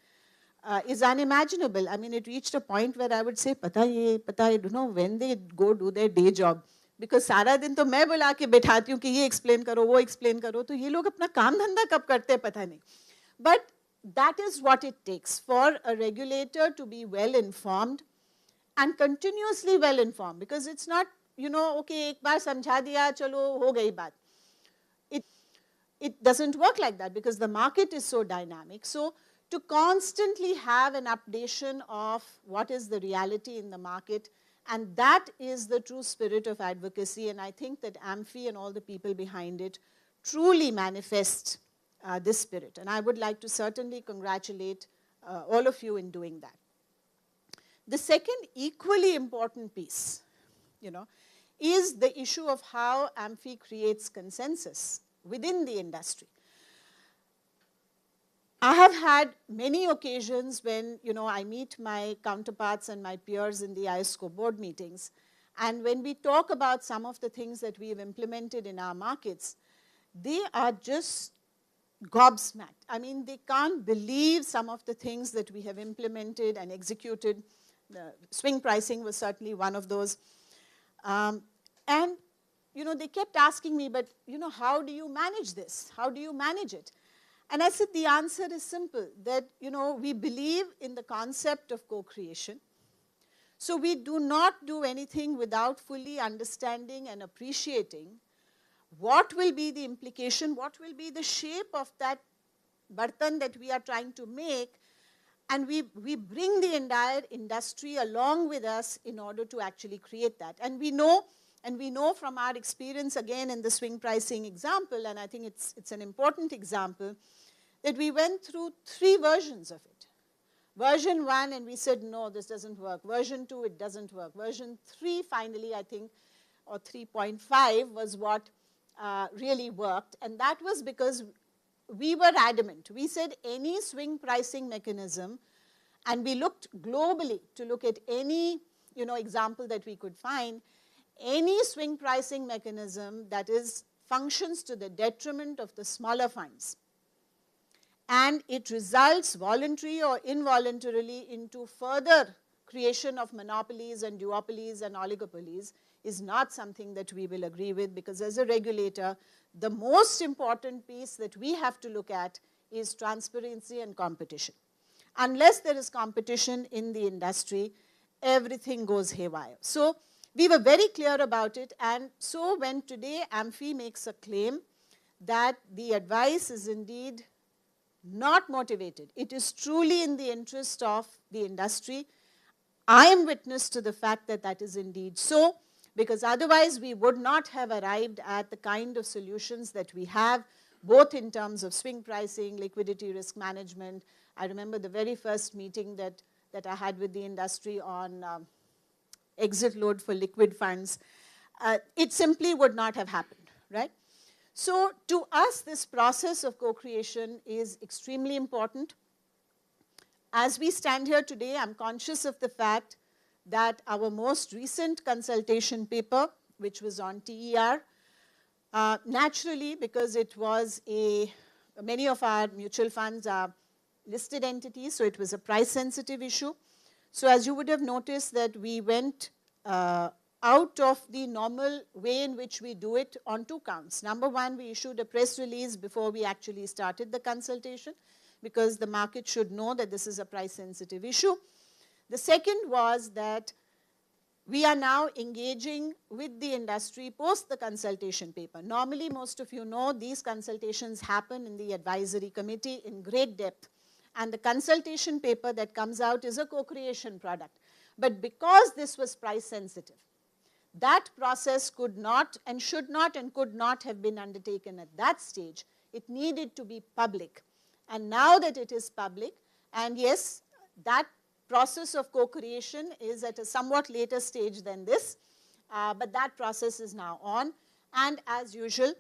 is unimaginable. I mean, it reached a point where I would say, pata, I don't know, when they go do their day job. Because सारा दिन तो मैं बुला के बैठाती हूँ कि ये explain करो, वो explain करो, तो ये लोग अपना काम धंधा कब करते हैं पता नहीं. But that is what it takes for a regulator to be well informed and continuously well informed. Because it's not, okay, एक बार समझा दिया, चलो हो गई बात. It doesn't work like that because the market is so dynamic. So to constantly have an updation of what is the reality in the market, and that is the true spirit of advocacy, and I think that AMFI and all the people behind it truly manifest this spirit. And I would like to certainly congratulate all of you in doing that. The second equally important piece, is the issue of how AMFI creates consensus within the industry. I have had many occasions when, I meet my counterparts and my peers in the ISCO board meetings, and when we talk about some of the things that we have implemented in our markets, they are just gobsmacked. I mean, they can't believe some of the things that we have implemented and executed. The swing pricing was certainly one of those. And, they kept asking me, but, how do you manage this? How do you manage it? And I said, the answer is simple, that, we believe in the concept of co-creation. So we do not do anything without fully understanding and appreciating what will be the implication, what will be the shape of that bartan that we are trying to make, and we bring the entire industry along with us in order to actually create that. And we know from our experience, again, in the swing pricing example, and I think it's an important example, that we went through 3 versions of it. Version 1, and we said, no, this doesn't work. Version 2, it doesn't work. Version 3, finally, I think, or 3.5 was what really worked. And that was because we were adamant. We said any swing pricing mechanism, and we looked globally to look at any, example that we could find, any swing pricing mechanism that functions to the detriment of the smaller funds, and it results voluntary or involuntarily into further creation of monopolies and duopolies and oligopolies, is not something that we will agree with, because as a regulator, the most important piece that we have to look at is transparency and competition. Unless there is competition in the industry, everything goes haywire. So we were very clear about it, and so when today AMFI makes a claim that the advice is indeed not motivated, it is truly in the interest of the industry, I am witness to the fact that that is indeed so, because otherwise we would not have arrived at the kind of solutions that we have, both in terms of swing pricing, liquidity risk management. I remember the very first meeting that I had with the industry on exit load for liquid funds. It simply would not have happened, right? So to us, this process of co-creation is extremely important. As we stand here today, I'm conscious of the fact that our most recent consultation paper, which was on TER, naturally, because it was many of our mutual funds are listed entities, so it was a price-sensitive issue. So as you would have noticed that we went out of the normal way in which we do it on two counts. Number one, we issued a press release before we actually started the consultation, because the market should know that this is a price-sensitive issue. The second was that we are now engaging with the industry post the consultation paper. Normally, most of you know, these consultations happen in the advisory committee in great depth. And the consultation paper that comes out is a co-creation product. But because this was price-sensitive, that process could not and should not and could not have been undertaken at that stage. It needed to be public. And now that it is public, and yes, that process of co-creation is at a somewhat later stage than this, but that process is now on. And as usual,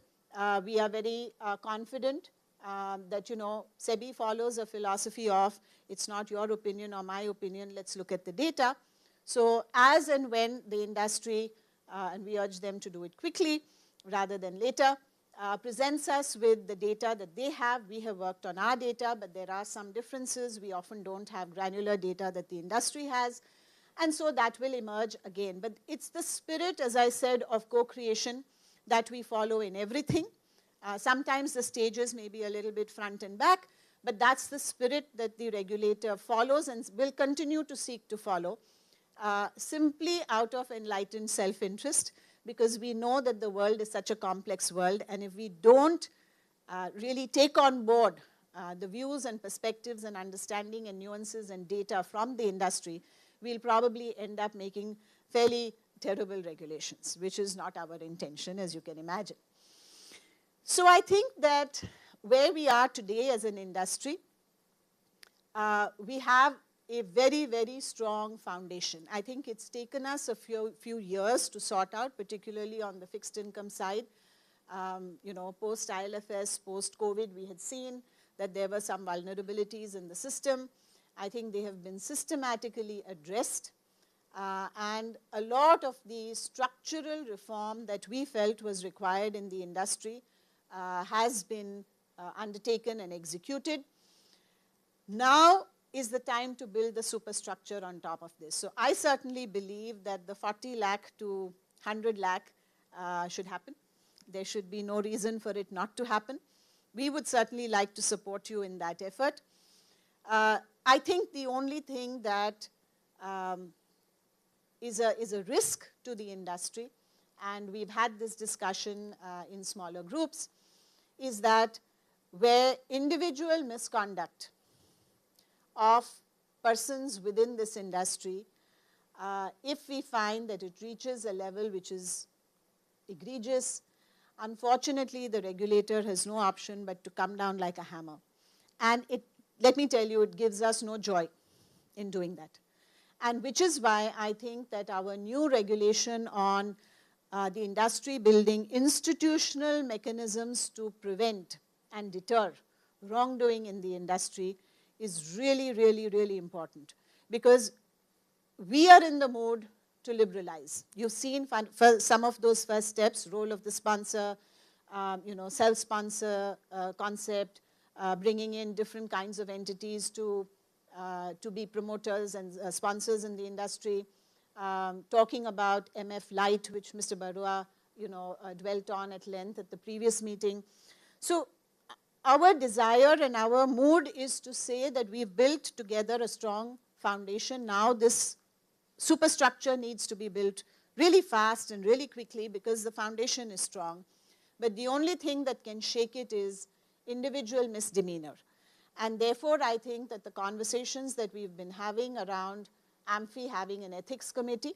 we are very confident that, SEBI follows a philosophy of, it's not your opinion or my opinion, let's look at the data. So as and when the industry, and we urge them to do it quickly rather than later, presents us with the data that they have. We have worked on our data, but there are some differences. We often don't have granular data that the industry has. And so that will emerge again. But it's the spirit, as I said, of co-creation that we follow in everything. Sometimes the stages may be a little bit front and back, but that's the spirit that the regulator follows and will continue to seek to follow, simply out of enlightened self-interest, because we know that the world is such a complex world, and if we don't really take on board the views and perspectives and understanding and nuances and data from the industry, we'll probably end up making fairly terrible regulations, which is not our intention, as you can imagine. So I think that where we are today as an industry, we have a very, very strong foundation. I think it's taken us a few years to sort out, particularly on the fixed income side. Post ILFS, post COVID, we had seen that there were some vulnerabilities in the system. I think they have been systematically addressed. And a lot of the structural reform that we felt was required in the industry has been undertaken and executed. Now is the time to build the superstructure on top of this. So I certainly believe that the 40 lakh to 100 lakh should happen. There should be no reason for it not to happen. We would certainly like to support you in that effort. I think the only thing that is a risk to the industry, and we've had this discussion in smaller groups, is that where individual misconduct of persons within this industry, if we find that it reaches a level which is egregious, unfortunately the regulator has no option but to come down like a hammer. And let me tell you, it gives us no joy in doing that. And which is why I think that our new regulation on the industry building institutional mechanisms to prevent and deter wrongdoing in the industry is really, really, really important, because we are in the mood to liberalize. You've seen some of those first steps, role of the sponsor, self-sponsor concept, bringing in different kinds of entities to be promoters and sponsors in the industry, talking about MF Light, which Mr. Barua, dwelt on at length at the previous meeting. So our desire and our mood is to say that we've built together a strong foundation. Now this superstructure needs to be built really fast and really quickly because the foundation is strong. But the only thing that can shake it is individual misdemeanor. And therefore, I think that the conversations that we've been having around AMFI having an ethics committee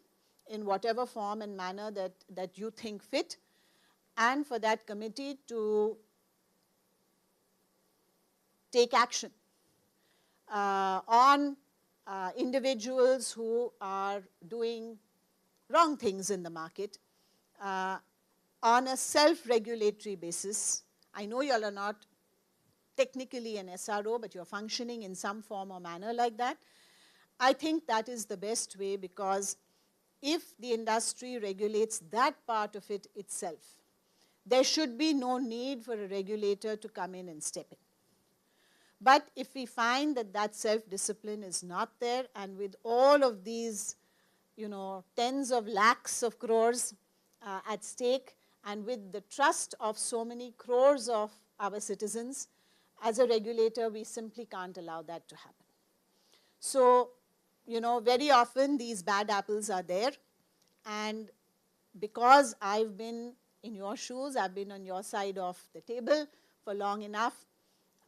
in whatever form and manner that you think fit, and for that committee to take action on individuals who are doing wrong things in the market on a self-regulatory basis. I know you all are not technically an SRO, but you're functioning in some form or manner like that. I think that is the best way, because if the industry regulates that part of it itself, there should be no need for a regulator to come in and step in. But if we find that that self-discipline is not there, and with all of these, tens of lakhs of crores at stake, and with the trust of so many crores of our citizens, as a regulator, we simply can't allow that to happen. So, very often these bad apples are there, and because I've been in your shoes, I've been on your side of the table for long enough,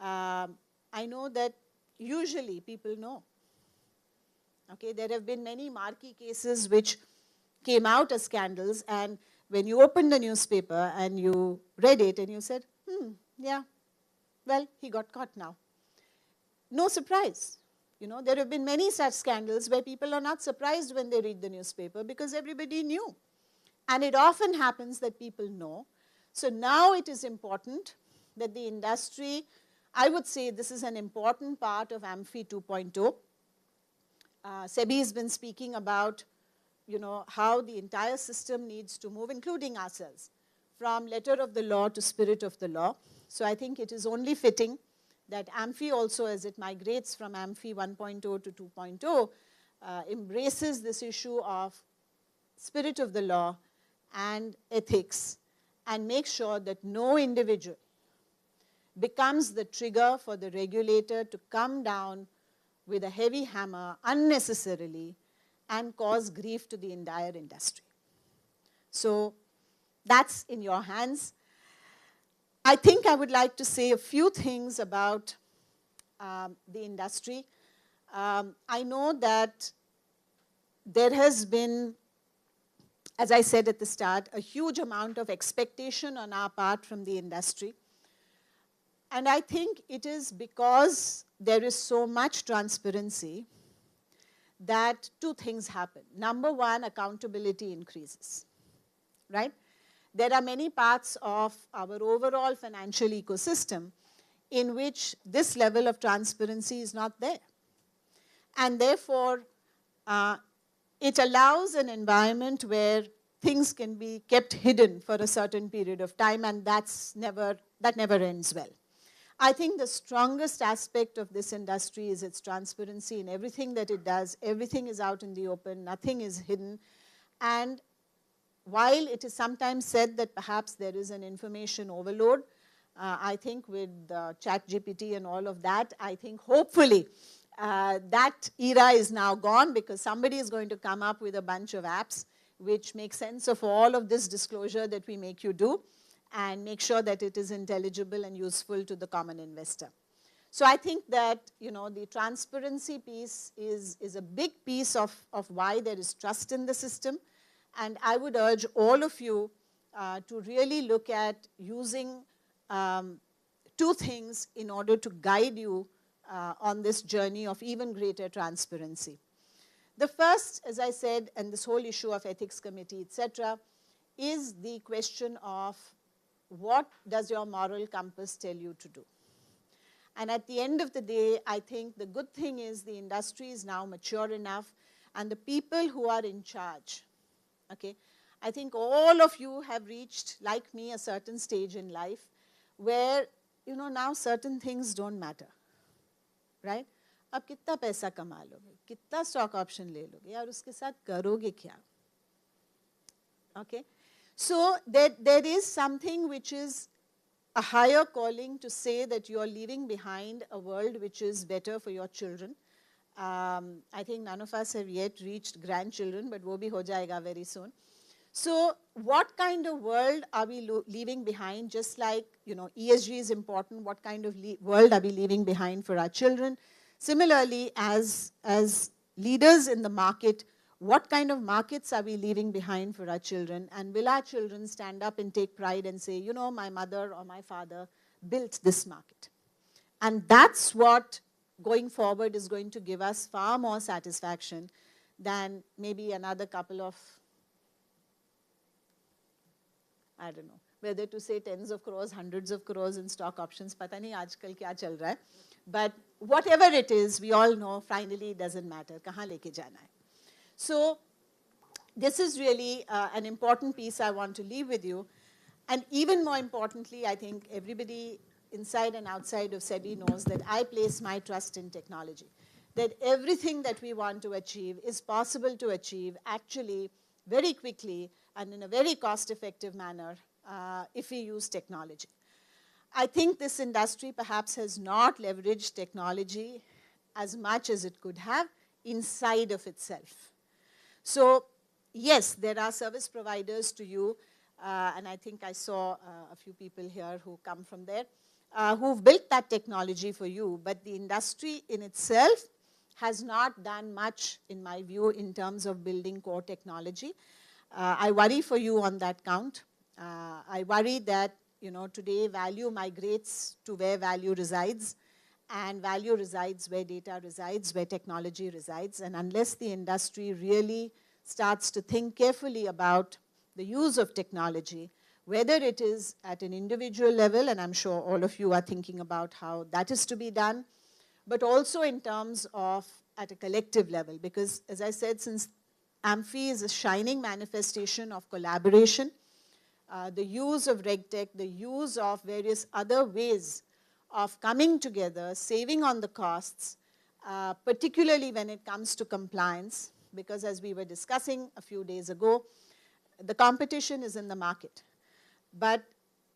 I know that usually people know. Okay, there have been many marquee cases which came out as scandals, and when you opened the newspaper and you read it and you said, yeah, well, he got caught now. No surprise. There have been many such scandals where people are not surprised when they read the newspaper because everybody knew. And it often happens that people know. So now it is important that the industry, I would say this is an important part of AMFI 2.0. SEBI has been speaking about, how the entire system needs to move, including ourselves, from letter of the law to spirit of the law. So I think it is only fitting that AMFI also, as it migrates from AMFI 1.0 to 2.0, embraces this issue of spirit of the law and ethics, and makes sure that no individual becomes the trigger for the regulator to come down with a heavy hammer unnecessarily and cause grief to the entire industry. So that's in your hands. I think I would like to say a few things about the industry. I know that there has been, as I said at the start, a huge amount of expectation on our part from the industry. And I think it is because there is so much transparency that two things happen. Number one, accountability increases, right? There are many parts of our overall financial ecosystem in which this level of transparency is not there. And therefore, it allows an environment where things can be kept hidden for a certain period of time, and that never ends well. I think the strongest aspect of this industry is its transparency in everything that it does. Everything is out in the open, nothing is hidden. And while it is sometimes said that perhaps there is an information overload, I think with ChatGPT and all of that, I think hopefully that era is now gone, because somebody is going to come up with a bunch of apps which make sense of all of this disclosure that we make you do, and make sure that it is intelligible and useful to the common investor. So I think that the transparency piece is a big piece of why there is trust in the system. And I would urge all of you to really look at using two things in order to guide you on this journey of even greater transparency. The first, as I said, and this whole issue of ethics committee, etc., is the question of what does your moral compass tell you to do? And at the end of the day, I think the good thing is the industry is now mature enough, and the people who are in charge, okay, I think all of you have reached, like me, a certain stage in life where, now certain things don't matter, right? अब कितना पैसा कमा लोगे, कितना stock option ले लोगे, और उसके साथ करोगे क्या? Okay, so there is something which is a higher calling to say that you are leaving behind a world which is better for your children. I think none of us have yet reached grandchildren, but wo bhi ho jayega very soon. So what kind of world are we leaving behind? Just like, ESG is important, what kind of world are we leaving behind for our children? Similarly, as leaders in the market, what kind of markets are we leaving behind for our children? And will our children stand up and take pride and say, you know, my mother or my father built this market? And that's what going forward is going to give us far more satisfaction than maybe another couple of, I don't know, whether to say tens of crores, hundreds of crores in stock options, pata nahi aajkal kya chal raha hai. But whatever it is, we all know finally it doesn't matter, kahan leke jana hai. So this is really an important piece I want to leave with you. And even more importantly, I think everybody inside and outside of SEBI knows that I place my trust in technology, that everything that we want to achieve is possible to achieve actually very quickly and in a very cost-effective manner if we use technology. I think this industry perhaps has not leveraged technology as much as it could have inside of itself. So yes, there are service providers to you, and I think I saw a few people here who come from there, who've built that technology for you, but the industry in itself has not done much, in my view, in terms of building core technology. I worry for you on that count. I worry that, you know, today value migrates to where value resides, and value resides where data resides, where technology resides. And unless the industry really starts to think carefully about the use of technology, whether it is at an individual level, and I'm sure all of you are thinking about how that is to be done, but also in terms of at a collective level. Because as I said, since AMFI is a shining manifestation of collaboration, the use of RegTech, the use of various other ways of coming together, saving on the costs, particularly when it comes to compliance, because as we were discussing a few days ago, the competition is in the market. But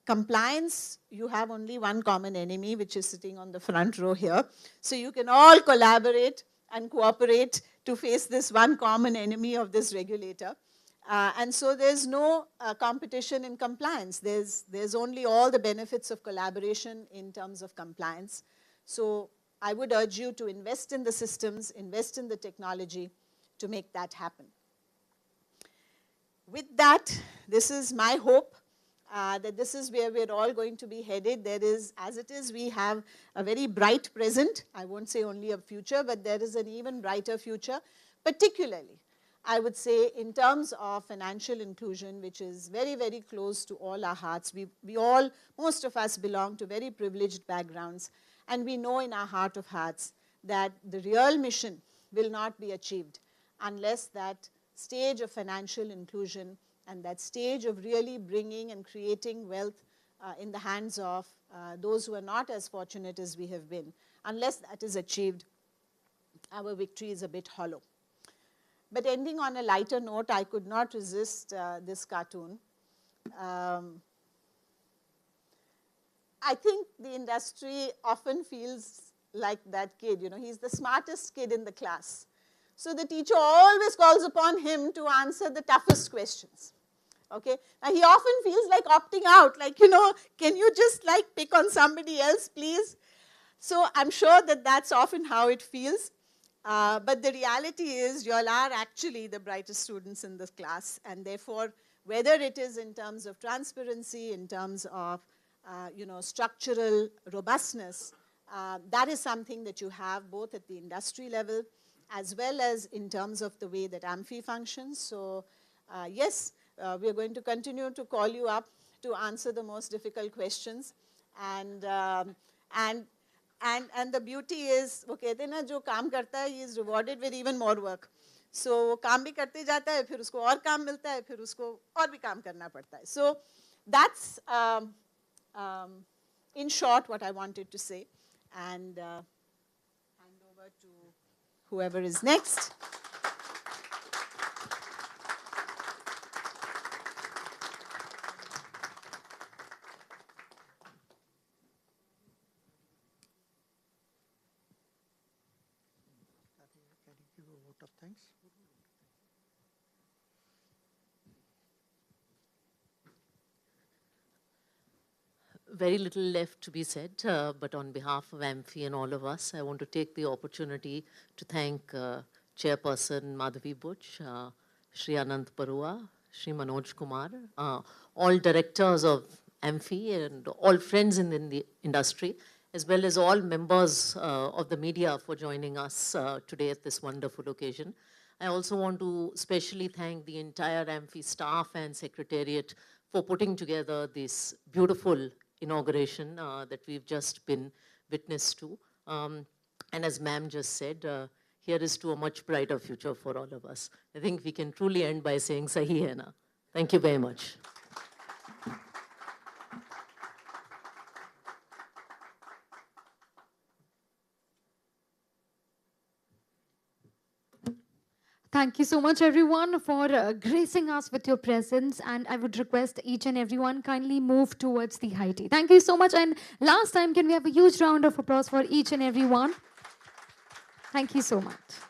compliance, you have only one common enemy, which is sitting on the front row here. So you can all collaborate and cooperate to face this one common enemy of this regulator. And so there's no competition in compliance. There's only all the benefits of collaboration in terms of compliance. So I would urge you to invest in the systems, invest in the technology to make that happen. With that, this is my hope that this is where we're all going to be headed. There is, as it is, we have a very bright present. I won't say only a future, but there is an even brighter future, particularly, I would say, in terms of financial inclusion, which is very, very close to all our hearts. We all, most of us belong to very privileged backgrounds, and we know in our heart of hearts that the real mission will not be achieved unless that stage of financial inclusion and that stage of really bringing and creating wealth in the hands of those who are not as fortunate as we have been. Unless that is achieved, our victory is a bit hollow. But ending on a lighter note, I could not resist this cartoon. I think the industry often feels like that kid, you know, he's the smartest kid in the class. So the teacher always calls upon him to answer the toughest questions. Okay, now he often feels like opting out, like, you know, can you just like pick on somebody else, please? So I'm sure that that's often how it feels. But the reality is you all are actually the brightest students in this class, and therefore, whether it is in terms of transparency, in terms of, you know, structural robustness, that is something that you have both at the industry level as well as in terms of the way that AMFI functions. So yes, we are going to continue to call you up to answer the most difficult questions. And the beauty is, वो कहते हैं ना, जो काम करता है, he is rewarded with even more work. So वो काम भी करते जाता है, फिर उसको और काम मिलता है, फिर उसको और भी काम करना पड़ता है. So that's in short what I wanted to say. And hand over to whoever is next. Of thanks. Very little left to be said, but on behalf of AMFI and all of us, I want to take the opportunity to thank Chairperson Madhabi Buch, Shri Anant Barua, Shri Manoj Kumar, all directors of AMFI and all friends in the industry, as well as all members of the media for joining us today at this wonderful occasion. I also want to specially thank the entire AMFI staff and secretariat for putting together this beautiful inauguration that we've just been witness to. And as ma'am just said, here is to a much brighter future for all of us. I think we can truly end by saying Sahi hai na. Thank you very much. Thank you so much, everyone, for gracing us with your presence. And I would request each and everyone kindly move towards the high tea. Thank you so much. And last time, can we have a huge round of applause for each and everyone? Thank you so much.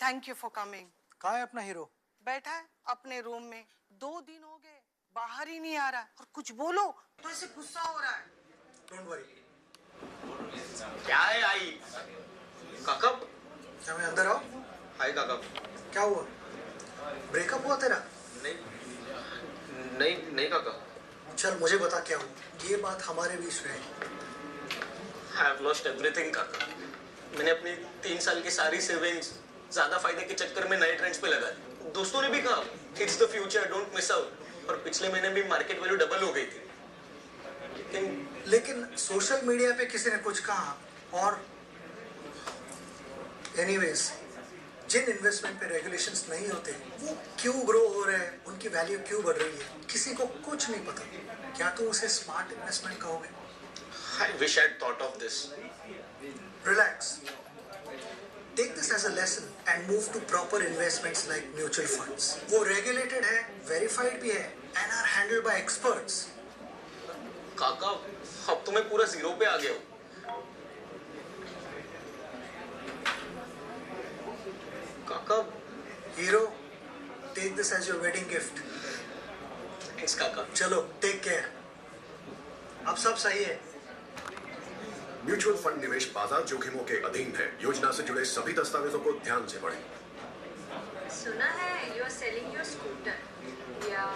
Thank you for coming. कहाँ है अपना hero? बैठा है अपने room में। 2 दिन हो गए बाहर ही नहीं आ रहा और कुछ बोलो तो ऐसे गुस्सा हो रहा है। Don't worry. क्या है आई? काका? क्या मैं अंदर आओ? हाय काका। क्या हुआ? ब्रेकअप हुआ तेरा? नहीं काका। चल मुझे बता क्या हुआ? ये बात हमारे बीच में है। I have lost everything काका। मैंने अपनी 3 साल की सारी सेविंग्स ज्यादा फायदे के चक्कर में नए ट्रेंड्स पे लगा दी। दोस्तों ने भी कहा it's the future, don't miss out. और पिछले महीने भी मार्केट वैल्यू डबल हो गई थी। लेकिन सोशल मीडिया पे किसी ने कुछ कहा और एनीवेज जिन इन्वेस्टमेंट पे रेगुलेशंस नहीं होते वो क्यों ग्रो हो रहे हैं, उनकी वैल्यू क्यों बढ़ रही है, किसी को कुछ नहीं पता। क्या तुम उसे स्मार्ट इन्वेस्टमेंट कहोगे? I wish I had thought of this. Relax. Take this as a lesson and move to proper investments like mutual funds. वो regulated है, verified भी है, and are handled by experts. काका, अब तो मैं पूरा जीरो पे आ गया हूँ। काका, Hero, take this as your wedding gift. Thanks काका। चलो, take care. अब सब सही है। म्यूचुअल फंड निवेश बाजार जोखिमों के अधीन है। योजना से जुड़े सभी दस्तावेजों को ध्यान से पढ़ें। सुना है you are selling your scooter. Yeah.